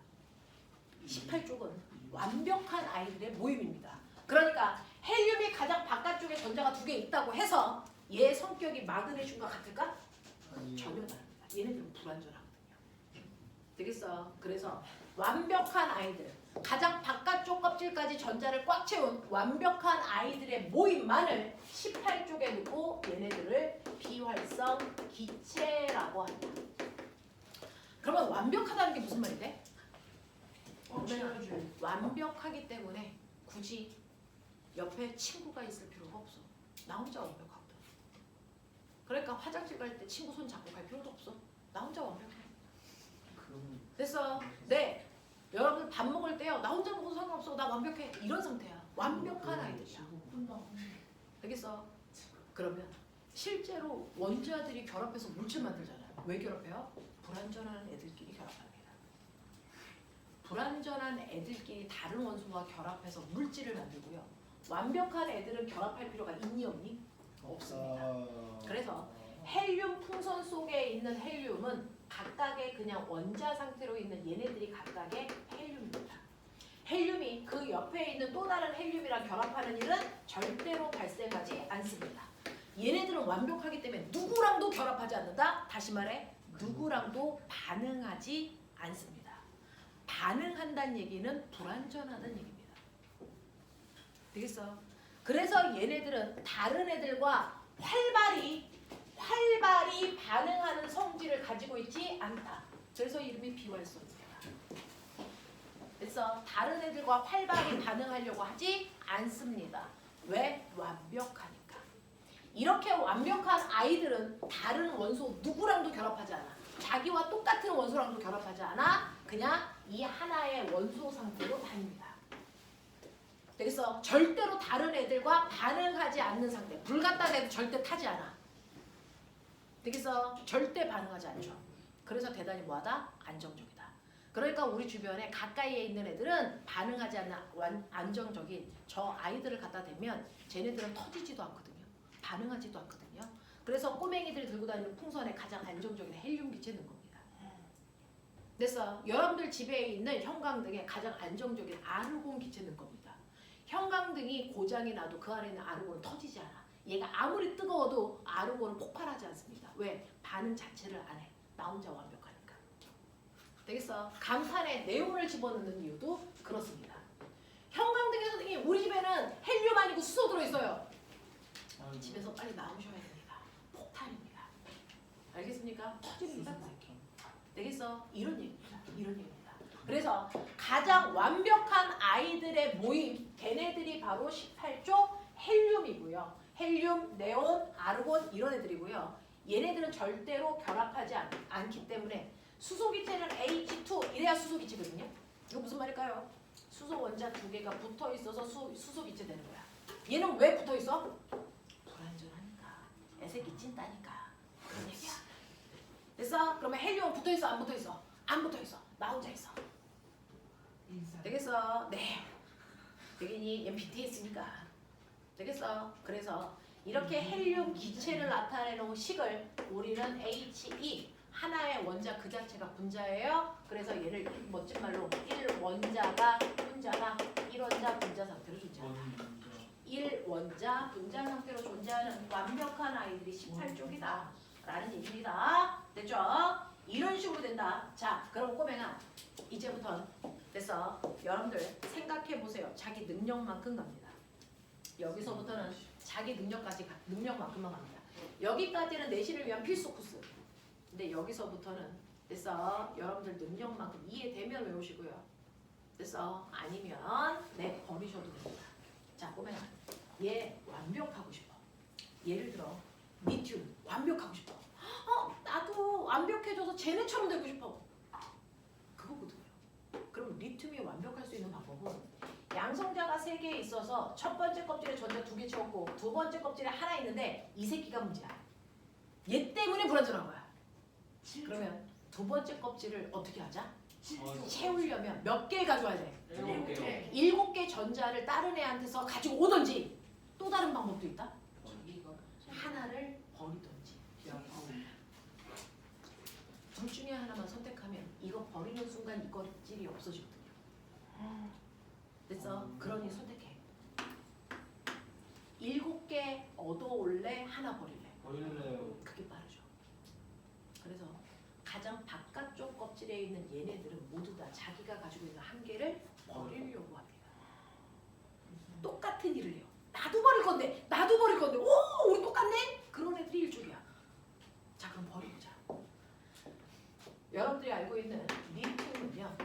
18쪽은 완벽한 아이들의 모임입니다. 그러니까 헬륨이 가장 바깥쪽에 전자가 2개 있다고 해서 얘 성격이 마그네슘과 같을까? 아니요 전혀 다릅니다. 얘네들은 불완전하거든요. 되겠어? 그래서 완벽한 아이들, 가장 바깥쪽 껍질까지 전자를 꽉 채운 완벽한 아이들의 모임만을 18쪽에 놓고 얘네들을 비활성 기체라고 한다. 그러면 완벽하다는 게 무슨 말인데? 채워줘요. 완벽하기 때문에 굳이 옆에 친구가 있을 필요가 없어. 나 혼자 완벽하거든. 그러니까 화장실 갈 때 친구 손 잡고 갈 필요도 없어. 나 혼자 완벽해. 그럼 됐어. 네. 여러분 밥 먹을 때요. 나 혼자 먹어도 상관없어. 나 완벽해. 이런 상태야. 완벽한 아이들이야. 혼나 되겠어? 그러면 실제로 원자들이 결합해서 물질 만들잖아요. 왜 결합해요? 불완전한 애들끼리 결합합니다. 불완전한 애들끼리 다른 원소와 결합해서 물질을 만들고요. 완벽한 애들은 결합할 필요가 있니 없니? 없습니다. 그래서 헬륨 풍선 속에 있는 헬륨은 각각의 그냥 원자 상태로 있는 얘네들이 각각의 헬륨입니다. 헬륨이 그 옆에 있는 또 다른 헬륨이랑 결합하는 일은 절대로 발생하지 않습니다. 얘네들은 완벽하기 때문에 누구랑도 결합하지 않는다. 다시 말해 누구랑도 반응하지 않습니다. 반응한다는 얘기는 불완전하다는 얘기입니다. 되겠어? 그래서 얘네들은 다른 애들과 활발히 반응하는 성질을 가지고 있지 않다. 그래서 이름이 비활성입니다. 그래서 다른 애들과 활발히 반응하려고 하지 않습니다. 왜? 완벽하니까. 이렇게 완벽한 아이들은 다른 원소 누구랑도 결합하지 않아. 자기와 똑같은 원소랑도 결합하지 않아. 그냥 이 하나의 원소 상태로 다닙니다. 되겠어? 절대로 다른 애들과 반응하지 않는 상태. 불 갖다 대도 절대 타지 않아. 되겠어? 절대 반응하지 않죠. 그래서 대단히 뭐하다? 안정적이다. 그러니까 우리 주변에 가까이에 있는 애들은 반응하지 않는 안정적인 저 아이들을 갖다 대면 쟤네들은 터지지도 않거든요. 반응하지도 않거든요. 그래서 꼬맹이들이 들고 다니는 풍선에 가장 안정적인 헬륨 기체 넣은 겁니다. 됐어? 여러분들 집에 있는 형광등에 가장 안정적인 아르곤 기체 넣은 겁니다. 형광등이 고장이 나도 그 안에 있는 아르곤은 터지지 않아. 얘가 아무리 뜨거워도 아르곤은 폭발하지 않습니다. 왜? 반응 자체를 안 해. 나 혼자 완벽하니까. 되겠어? 강판에 네온을 집어넣는 이유도 그렇습니다. 형광등에 선생님 우리 집에는 헬륨 아니고 수소 들어있어요. 집에서 빨리 나오셔야 됩니다. 폭탄입니다. 알겠습니까? 터집니다. 되겠어? 이런 얘기입니다. 이런 얘기입니다. 그래서 가장 완벽한 아이들의 모임, 걔네들이 바로 18조 헬륨이고요. 헬륨, 네온, 아르곤 이런 애들이고요. 얘네들은 절대로 결합하지 않기 때문에 수소기체는 H2 이래야 수소기체거든요. 이거 무슨 말일까요? 수소 원자 두 개가 붙어 있어서 수소기체 되는 거야. 얘는 왜 붙어 있어? 불안전하니까. 애새끼 찐따니까. 그런 얘기야. 됐어? 그러면 헬륨은 붙어 있어? 안 붙어 있어? 안 붙어 있어. 나 혼자 있어. 되겠어? 네. 되겠니? MBTI 했으니까. 되겠어? 그래서 이렇게 헬륨 기체를 나타내는 식을 우리는 HE 하나의 원자 그 자체가 분자예요. 그래서 얘를 멋진 말로 1원자가 분자가 1원자 분자 상태로 존재한다. 1원자 분자 상태로 존재하는 완벽한 아이들이 18쪽이다 라는 얘기입니다. 됐죠? 이런 식으로 된다. 자, 그럼 꼬맹아 이제부터 됐어. 여러분들 생각해보세요. 자기 능력만큼 갑니다. 여기서부터는 자기 능력만큼만 갑니다. 여기까지는 내신을 위한 필수 코스. 근데 여기서부터는 됐어. 여러분들 능력만큼 이해되면 외우시고요. 됐어. 아니면 네 버리셔도 됩니다. 자, 꼬맹아 얘 완벽하고 싶어. 예를 들어 리튬 완벽하고 싶어. 나도 완벽해져서 쟤네처럼 되고 싶어. 그거거든요. 그럼 리튬이 완벽할 수 있는 방법은 양성자가 3개 있어서 첫 번째 껍질에 전자 2개 채웠고 두 번째 껍질에 하나 있는데 이 새끼가 문제야. 얘 때문에 불안전한 거야. 그러면 두 번째 껍질을 어떻게 하자? 채우려면 몇 개 가져와야 돼? 7개 전자를 다른 애한테서 가지고 오든지 또 다른 방법도 있다. 하나를 버리든지. 둘 중에 하나만 선택하면 이거 버리는 순간 이 껍질이 없어지거든요. 됐어? 그러니 선택해. 7개 얻어올래? 하나 버릴래? 버릴래요. 그게 빠르죠. 그래서 가장 바깥쪽 껍질에 있는 얘네들은 모두 다 자기가 가지고 있는 한계를 버리려고 합니다. 똑같은 일을 해요. 나도 버릴 건데, 나도 버릴 건데, 오, 우리 똑같네? 그런 애들이 일종이야. 자, 그럼 버려보자. 여러분들이 알고 있는 리튬은요,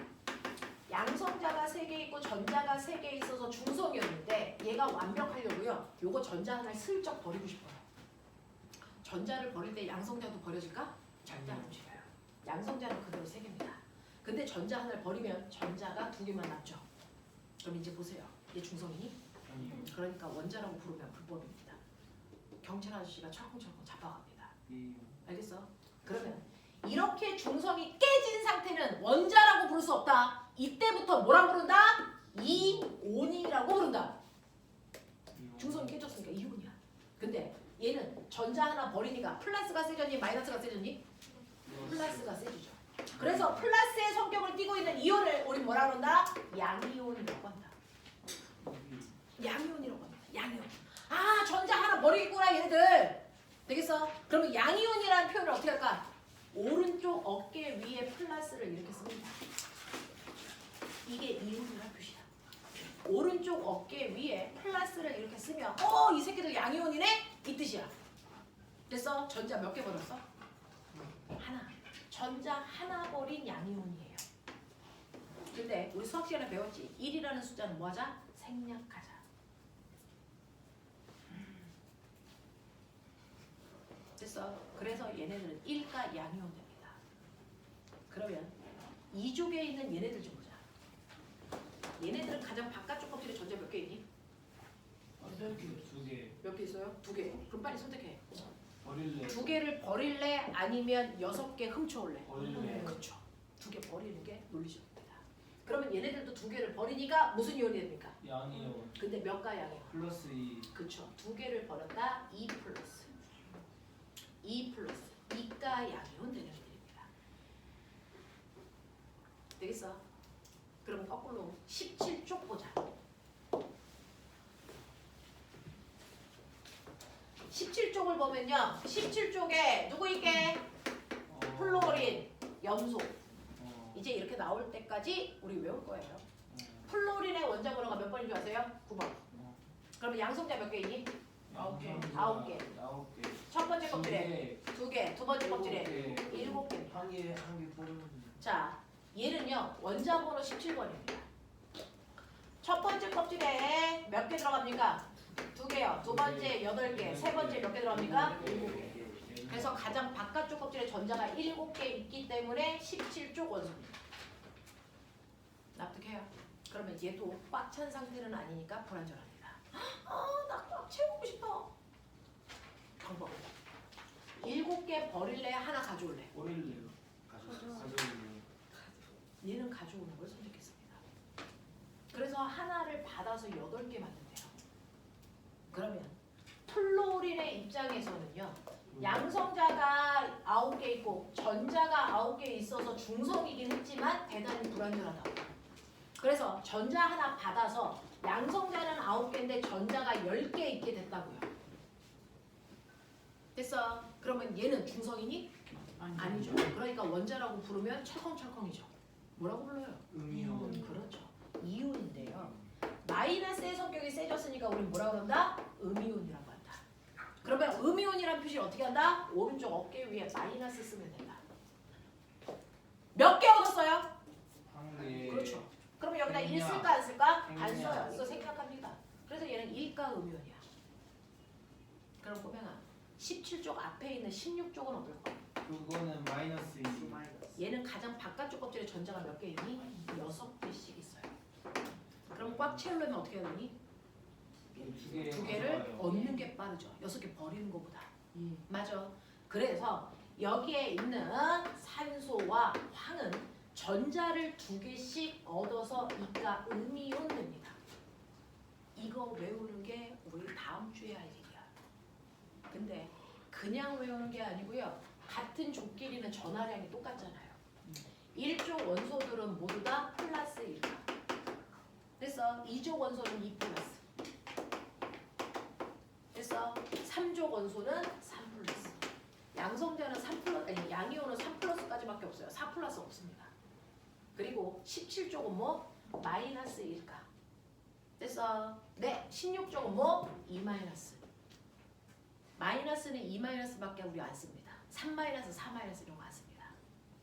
양성자가 3개 있고 전자가 3개 있어서 중성이었는데 얘가 완벽하려고요. 요거 전자 하나를 슬쩍 버리고 싶어요. 전자를 버릴 때 양성자도 버려질까? 절대 안 움직여요. 양성자는 그대로 3개입니다. 근데 전자 하나를 버리면 전자가 2개만 남죠. 그럼 이제 보세요. 얘 중성이니? 그러니까 원자라고 부르면 불법입니다. 경찰 아저씨가 철컹철컹 잡아갑니다. 알겠어? 그러면 이렇게 중성이 깨진 상태는 원자라고 부를 수 없다. 이때부터 뭐라고 부른다? 이온이라고 부른다. 중성이 깨졌으니까 이온이야. 근데 얘는 전자 하나 버리니까 플러스가 세졌니? 마이너스가 세졌니? 플러스가 세지죠. 그래서 플러스의 성격을 띠고 있는 이온을 우리 뭐라 그런다? 양이온이라고 한다. 양이온이라고 합니다. 양이온. 아, 전자 하나 버리겠구나 얘네들. 되겠어? 그러면 양이온이라는 표현을 어떻게 할까? 오른쪽 어깨 위에 플러스를 이렇게 씁니다. 이게 이온이라는 표시야. 오른쪽 어깨 위에 플러스를 이렇게 쓰면 이 새끼들 양이온이네? 이 뜻이야. 됐어? 전자 몇 개 버렸어? 하나. 전자 하나 버린 양이온이에요. 근데 우리 수학 시간에 배웠지? 1이라는 숫자는 뭐하자? 생략하자. 됐어? 그래서 얘네들은 1가 양이온 됩니다. 그러면 2족에 있는 얘네들 좀 보자. 얘네들은 가장 바깥쪽 껍질에 전자 몇 개 있니? 2개 몇 개 있어요? 2개. 그럼 빨리 선택해. 버릴래 2개를 버릴래? 아니면 6개 훔쳐올래? 버릴래 그렇죠. 2개 버리는 게 논리적입니다. 그러면 얘네들도 2개를 버리니까 무슨 이온이 됩니까? 양이요 근데 몇 가 양이야? 플러스 2 그렇죠. 2개를 버렸다 2 플러스 2가 양이온 되는 애들입니다. 되겠어? 그럼 거꾸로 17쪽 보자. 17쪽을 보면요. 17쪽에 누구 있게? 플로린, 염소. 이제 이렇게 나올 때까지 우리 외울 거예요. 플로린의 원자 번호가 몇 번인 줄 아세요? 9번. 그러면 양성자 몇 개 있니? 9개. 9개. 9개 첫 번째 껍질에 2개, 두 번째 껍질에 7개. 한개 뽑으면 자, 얘는요. 원자 번호 17번입니다. 첫 번째 껍질에 몇 개 들어갑니까? 2개요. 두 번째 8개, 세 번째 몇 개 들어갑니까? 7개. 그래서 가장 바깥쪽 껍질에 전자가 7개 있기 때문에 17쪽 원소입니다. 납득해요? 그러면 얘도 꽉 찬 상태는 아니니까 불안정합니다. 나 꽉 채우고 싶어. 방법. 7개 버릴래? 하나 가져올래? 버릴래요 가져올래요 얘는 가져오는 걸 선택했습니다. 그래서 하나를 받아서 8개 만든대요. 그러면 플로린의 입장에서는요. 양성자가 9개 있고 전자가 9개 있어서 중성이긴 했지만 대단히 불안정하다. 그래서 전자 하나 받아서 양성자는 9개인데 전자가 10개 있게 됐다고요. 됐어? 그러면 얘는 중성이니? 아니죠. 그러니까 원자라고 부르면 철컹철컹이죠. 뭐라고 불러요? 음이온 그렇죠. 이온인데요. 마이너스의 성격이 세졌으니까 우린 뭐라 그런다? 음이온이라고 한다. 그러면 음이온이라는 표시를 어떻게 한다? 오른쪽 어깨 위에 마이너스 쓰면 된다. 몇 개 얻었어요? 한개 그렇죠. 그럼 여기다 1 생략. 쓸까 안 쓸까? 안 생략. 써요. 이거 생략합니다. 그래서 얘는 1가 음이온이야. 그럼 꼬맹아 17쪽 앞에 있는 16쪽은 어떨 거야? 그거는 마이너스 2 얘는 가장 바깥쪽 껍질에 전자가 몇 개 있니? 6개씩 있어요. 그럼 꽉 채우려면 어떻게 해야 되니? 2개를 얻는 게 빠르죠. 6개 버리는 것보다. 맞아. 그래서 여기에 있는 산소와 황은 전자를 2개씩 얻어서 이가 음이온 됩니다. 이거 외우는 게 우리 다음 주에 할 얘기야. 근데 그냥 외우는 게 아니고요. 같은 족끼리는 전하량이 똑같잖아요. 1조 원소들은 모두 다 플러스 1가. 됐어. 2조 원소는 2 플러스. 됐어. 3조 원소는 3 플러스. 양성자는 3 플러스, 아니 양이온은 3 플러스까지밖에 없어요. 4 플러스 없습니다. 그리고 17쪽은 뭐? 마이너스 1가. 됐어. 네. 16쪽은 뭐? 2 마이너스. 마이너스는 2 마이너스밖에 우리 안 씁니다. 3 마이너스, 4 마이너스 이런 거 안 씁니다.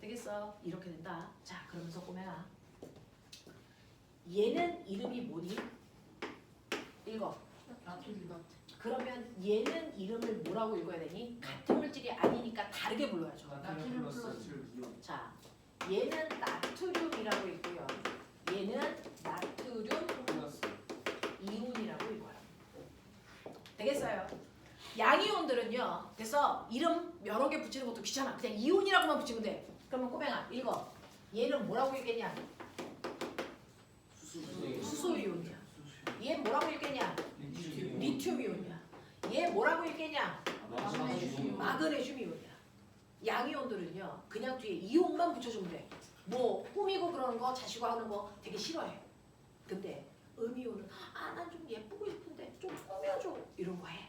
되겠어? 이렇게 된다. 자, 그러면서 꼬매야. 얘는 이름이 뭐니? 읽어. 그러면 얘는 이름을 뭐라고 읽어야 되니? 같은 물질이 아니니까 다르게 불러야죠. 나트륨 플러스 자, 얘는 나트륨이라고 있고요. 얘는 나트륨 플러스 이온이라고 읽어요. 되겠어요? 양이온들은요. 그래서 이름 여러 개 붙이는 것도 귀찮아. 그냥 이온이라고만 붙이면 돼. 그러면 꼬맹아 읽어. 얘는 뭐라고 읽겠냐? 수소 이온이야. 얘 뭐라고 읽겠냐? 리튬 이온이야. 얘 뭐라고 읽겠냐? 마그네슘 이온이야. 양이온들은요. 그냥 뒤에 이온만 붙여주면 돼. 뭐 꾸미고 그러는 거 자시고 하는 거 되게 싫어해. 근데 음이온은 난 좀 예쁘고 싶은데 좀 꾸며줘 이런 거 해.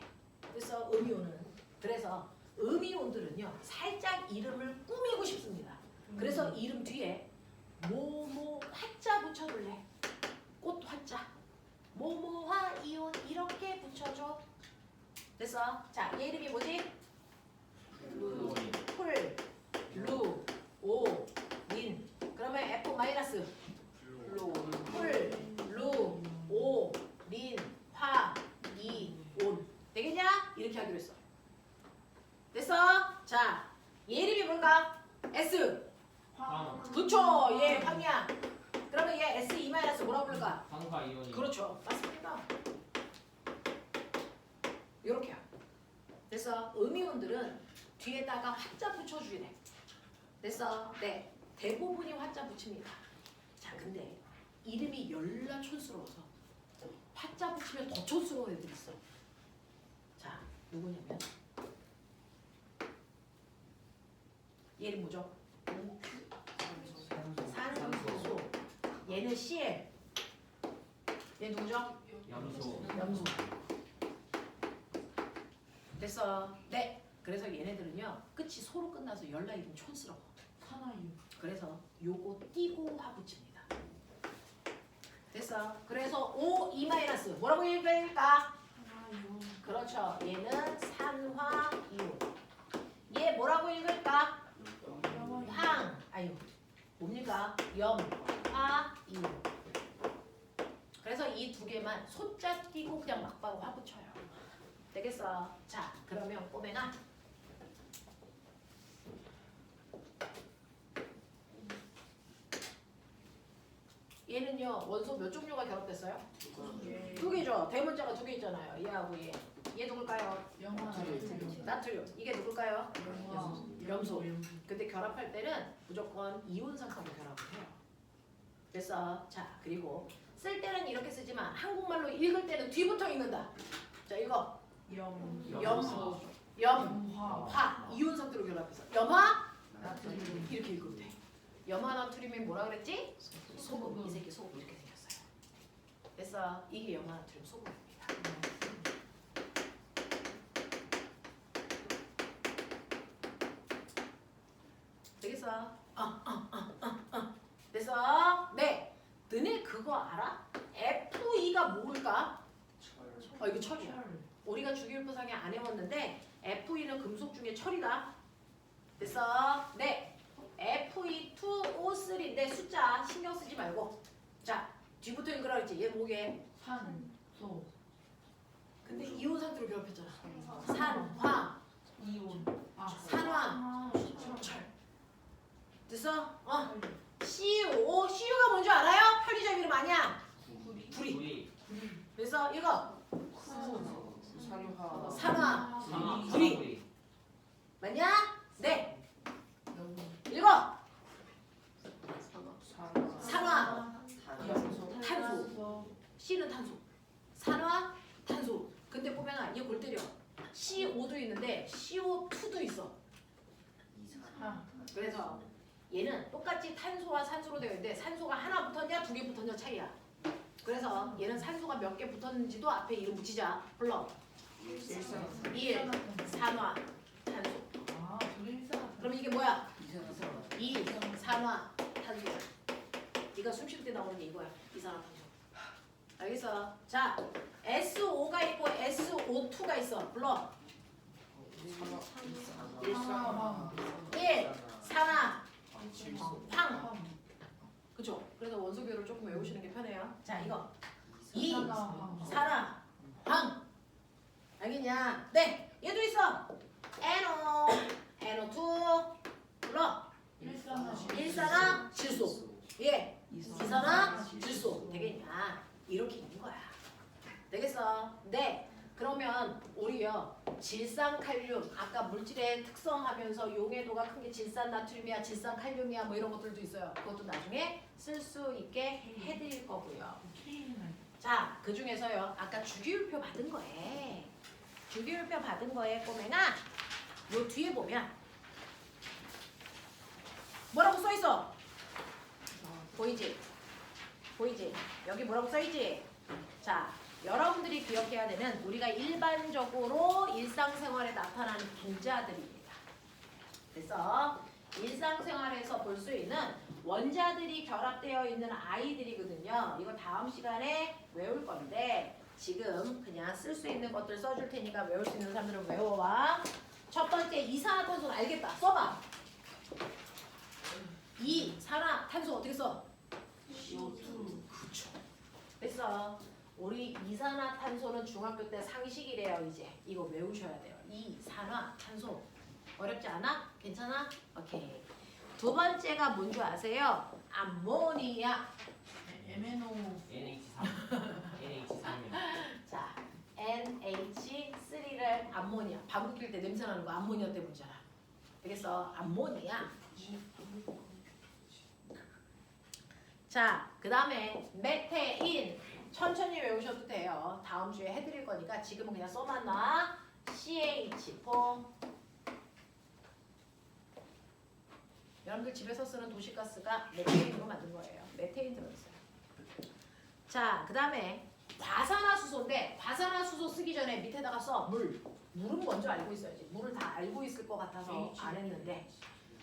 그래서 음이온은 그래서 음이온들은요. 살짝 이름을 꾸미고 싶습니다. 그래서 이름 뒤에 뭐뭐 화자 붙여둘래. 꽃 화자. 뭐뭐화 이온 이렇게 붙여줘. 됐어? 자, 얘 이름이 뭐지? 풀, 루, 오, 린. 그러면 F 마이너스. 풀, 루, 오, 린, 화, 이, 온. 되겠냐? 이렇게 하기로 했어. 됐어? 자, 얘 이름이 뭔가? S. 황 그쵸? 얘 황이야. 그러면 얘 S2- 뭐라고 부를까? 산화 이온이. 그렇죠. 맞습니다. 이렇게요. 그래서 음이온들은 뒤에다가 화자 붙여주래. 됐어? 네. 대부분이 화자 붙입니다. 자, 근데 이름이 열나 촌스러워서 화자 붙이면 더 촌스러운 애들 있어. 자, 누구냐면 얘 이름 뭐죠? 산소. 얘는 CL. 얘 누구죠? 염소. 염소. 됐어. 네. 그래서 얘네들은요 끝이 소로 끝나서 열나 이름 촌스러워. 산화유. 그래서 요거 띄고 화 붙입니다. 됐어. 그래서 O2- 뭐라고 읽을까? 산화유. 그렇죠. 얘는 산화이온. 얘 뭐라고 읽을까? 황. 아유. 뭡니까? 염화이온. 그래서 이 두 개만 소자 띄고 그냥 막바로 화 붙여요. 되겠어? 자, 그러면 꼬맹아. 얘는요 원소 몇 종류가 결합됐어요? 두 개죠. 대문자가 두 개 있잖아요. 얘하고 얘. 얘 누굴까요? 영화. 나트륨. 이게 누굴까요? 영화. 염소. 근데 결합할 때는 무조건 이온 상태로 결합을 해요. 됐어. 자, 그리고 쓸 때는 이렇게 쓰지만 한국말로 읽을 때는 뒤부터 읽는다. 자, 이거 염소. 염화 염화. 이온 상태로 결합해서 염화 나트륨. 이렇게 읽으면 돼. 염화 나트륨이 뭐라 그랬지? 소금. 이 새끼 소금 이렇게 생겼어요. 됐어. 이게 염화 나트륨 소금입니다. 되겠어? 됐어? 네. 너네 그거 알아? Fe가 뭘까? 이거 철이야. 우리가 주기율표상에 안 해봤는데 Fe는 금속 중에 철이다. 됐어? 네. Fe2O3인데 숫자 신경 쓰지 말고. 자, 뒤부터 읽으라 그랬지. 얘 뭐게? 산소. 근데 이온 상태로 결합했잖아. 산화, 이온. 산화, 철. 철. 됐어? Cu가 뭔지 알아요? 편의점 이름 아니야? 불이. 불이. 그래서 이거 산화. 산화. 산화. 불이. 불이. 맞냐? 네. 여기. 읽어. 산화. 산화. 탄소. 탄소. C는 탄소. 산화, 탄소. 근데 보면 얘 골 때려. CO2도 있는데 CO2도 있어. 그래서 얘는 똑같이 탄소와 산소로 되어 있는데 산소가 하나 붙었냐 두 개 붙었냐 차이야. 그래서 얘는 산소가 몇 개 붙었는지도 앞에 이름 붙이자. 불러. 1. 산화, 탄소. 그럼 이게 뭐야? 2. 산화, 탄소. 네가 숨 쉴 때 나오는 게 이거야. 이산화탄소. 알겠어? 자, SO가 있고 SO2가 있어. 불러. 1. 산화, 황. 그죠? 그래서 원소교를 조금 외우시는 게 편해요. 자, 이거 2. 산화, 황. 알겠냐? 네, 얘도 있어. NO, NO2. 불러. 일산화, 질소. 예. 이산화, 질소. 되겠냐? 이렇게 있는 거야. 되겠어? 네. 그러면 우리요 질산칼륨 아까 물질의 특성하면서 용해도가 큰 게 질산나트륨이야, 질산칼륨이야 뭐 이런 것들도 있어요. 그것도 나중에 쓸 수 있게 해드릴 거고요. 자, 그 중에서요 아까 주기율표 받은 거에 주기율표 받은 거에 꼬맹아 요 뒤에 보면 뭐라고 써 있어? 보이지? 보이지? 여기 뭐라고 써 있지? 자, 여러분들이 기억해야 되는 우리가 일반적으로 일상생활에 나타나는 분자들입니다. 그래서 일상생활에서 볼 수 있는 원자들이 결합되어 있는 아이들이거든요. 이거 다음 시간에 외울 건데 지금 그냥 쓸 수 있는 것들 써줄 테니까 외울 수 있는 사람들은 외워와. 첫 번째 이산화탄소는 알겠다. 써봐. 이산화탄소 어떻게 써? CO2. 그쵸. 됐어. 우리 이산화탄소는 중학교 때 상식이래요. 이제 이거 외우셔야 돼요. 이산화탄소 어렵지 않아? 괜찮아? 오케이. 두 번째가 뭔지 아세요? 암모니아. MNO NH3 NH3이면 자, NH3를 암모니아. 방구 낄 때 냄새 나는 거 암모니아 때문이잖아. 그래서 암모니아. 자, 그 다음에 메테인. 천천히 외우셔도 돼요. 다음 주에 해드릴 거니까 지금은 그냥 써만 놔. CH4. 여러분들 집에서 쓰는 도시가스가 메테인으로 만든 거예요. 메테인 들어있어요. 자, 그 다음에 과산화수소인데 과산화수소 쓰기 전에 밑에다가 써. 물은 먼저 알고 있어야지. 물을 다 알고 있을 것 같아서 안 했는데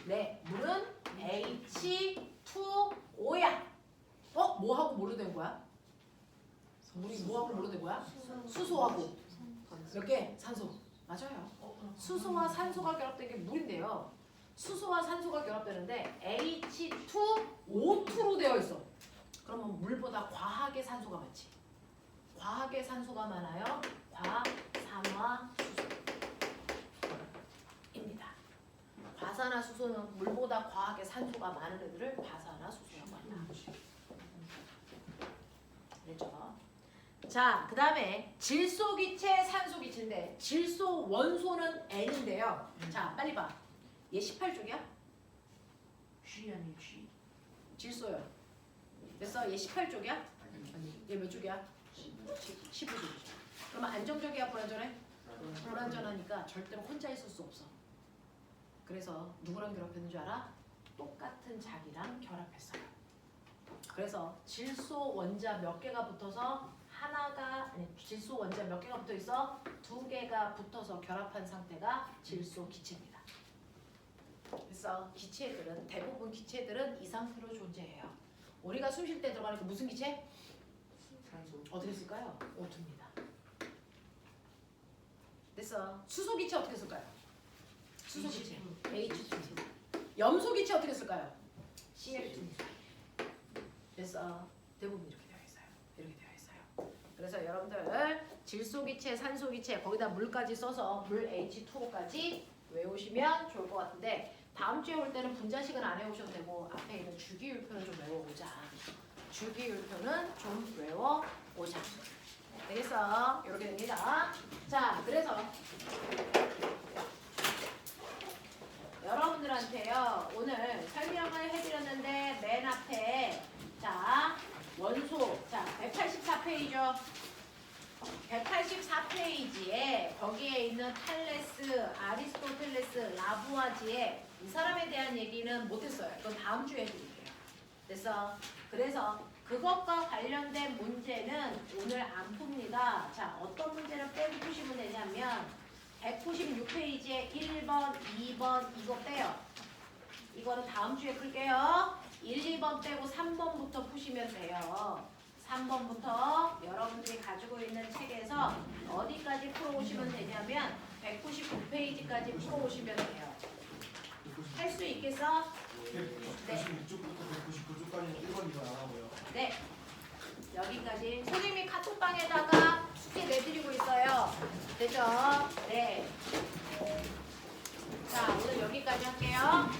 네, 물은 H2O야. 뭐하고 뭐로 된 거야? 물이 뭐하고 뭐로 된 거야? 수소하고 몇 개? 산소. 맞아요. 수소와 산소가 결합된 게 물인데요. 수소와 산소가 결합되는데 H2O2로 되어 있어. 그러면 물보다 과하게 산소가 많지. 과하게 산소가 많아요. 과산화수소입니다. 과산화수소는 물보다 과하게 산소가 많은 애들을 과산화수소라고 한다. 그렇죠? 자, 그 다음에 질소기체, 산소기체인데 질소 원소는 N인데요. 자, 빨리 봐. 얘 18쪽이야? G 아니 G 질소요. 그래서 얘 18쪽이야? 아니, 얘 몇 쪽이야? 15쪽이죠. 그러면 안정적이야, 불안전해? 불안전하니까 절대로 혼자 있을 수 없어. 그래서 누구랑 결합했는 줄 알아? 똑같은 자기랑 결합했어요. 그래서 질소 원자 몇 개가 붙어서 질소 원자 몇 개가 붙어 있어? 2개가 붙어서 결합한 상태가 질소 기체입니다. 그래서 기체들은 대부분 기체들은 이 상태로 존재해요. 우리가 숨 쉴 때 들어가는 게 무슨 기체? 산소. 어떻게 쓸까요? O2입니다. 됐어. 수소 기체 어떻게 쓸까요? 수소 기체 H2. 염소 기체 어떻게 쓸까요? Cl2. 그래서 대부분 이렇게 되어 있어요. 이렇게 되어 있어요. 그래서 여러분들 질소 기체, 산소 기체 거기다 물까지 써서 물 H2O까지 외우시면 좋을 것 같은데 다음 주에 올 때는 분자식은 안 외우셔도 되고 앞에 있는 주기율표는 좀 외워보자. 주기율표는 좀 외워보자. 되겠어? 이렇게 됩니다. 자, 그래서 여러분들한테요 오늘 설명을 해드렸는데 맨 앞에 자 원소 자 184페이지죠. 184페이지에 거기에 있는 탈레스, 아리스토텔레스, 라부아지에 이 사람에 대한 얘기는 못했어요. 이건 다음 주에 해드릴게요. 그래서 그것과 관련된 문제는 오늘 안 풉니다. 자, 어떤 문제를 빼고 푸시면 되냐면 196페이지에 1번, 2번 이거 빼요. 이거는 다음 주에 풀게요. 1, 2번 빼고 3번부터 푸시면 돼요. 3번부터 여러분들이 가지고 있는 책에서 어디까지 풀어오시면 되냐면 199페이지까지 풀어오시면 돼요. 할 수 있겠어? 네. 96쪽부터 199쪽까지는 1번이가 나가고요. 네. 여기까지. 선생님이 카톡방에다가 숙제 내드리고 있어요. 됐죠? 네. 자, 오늘 여기까지 할게요.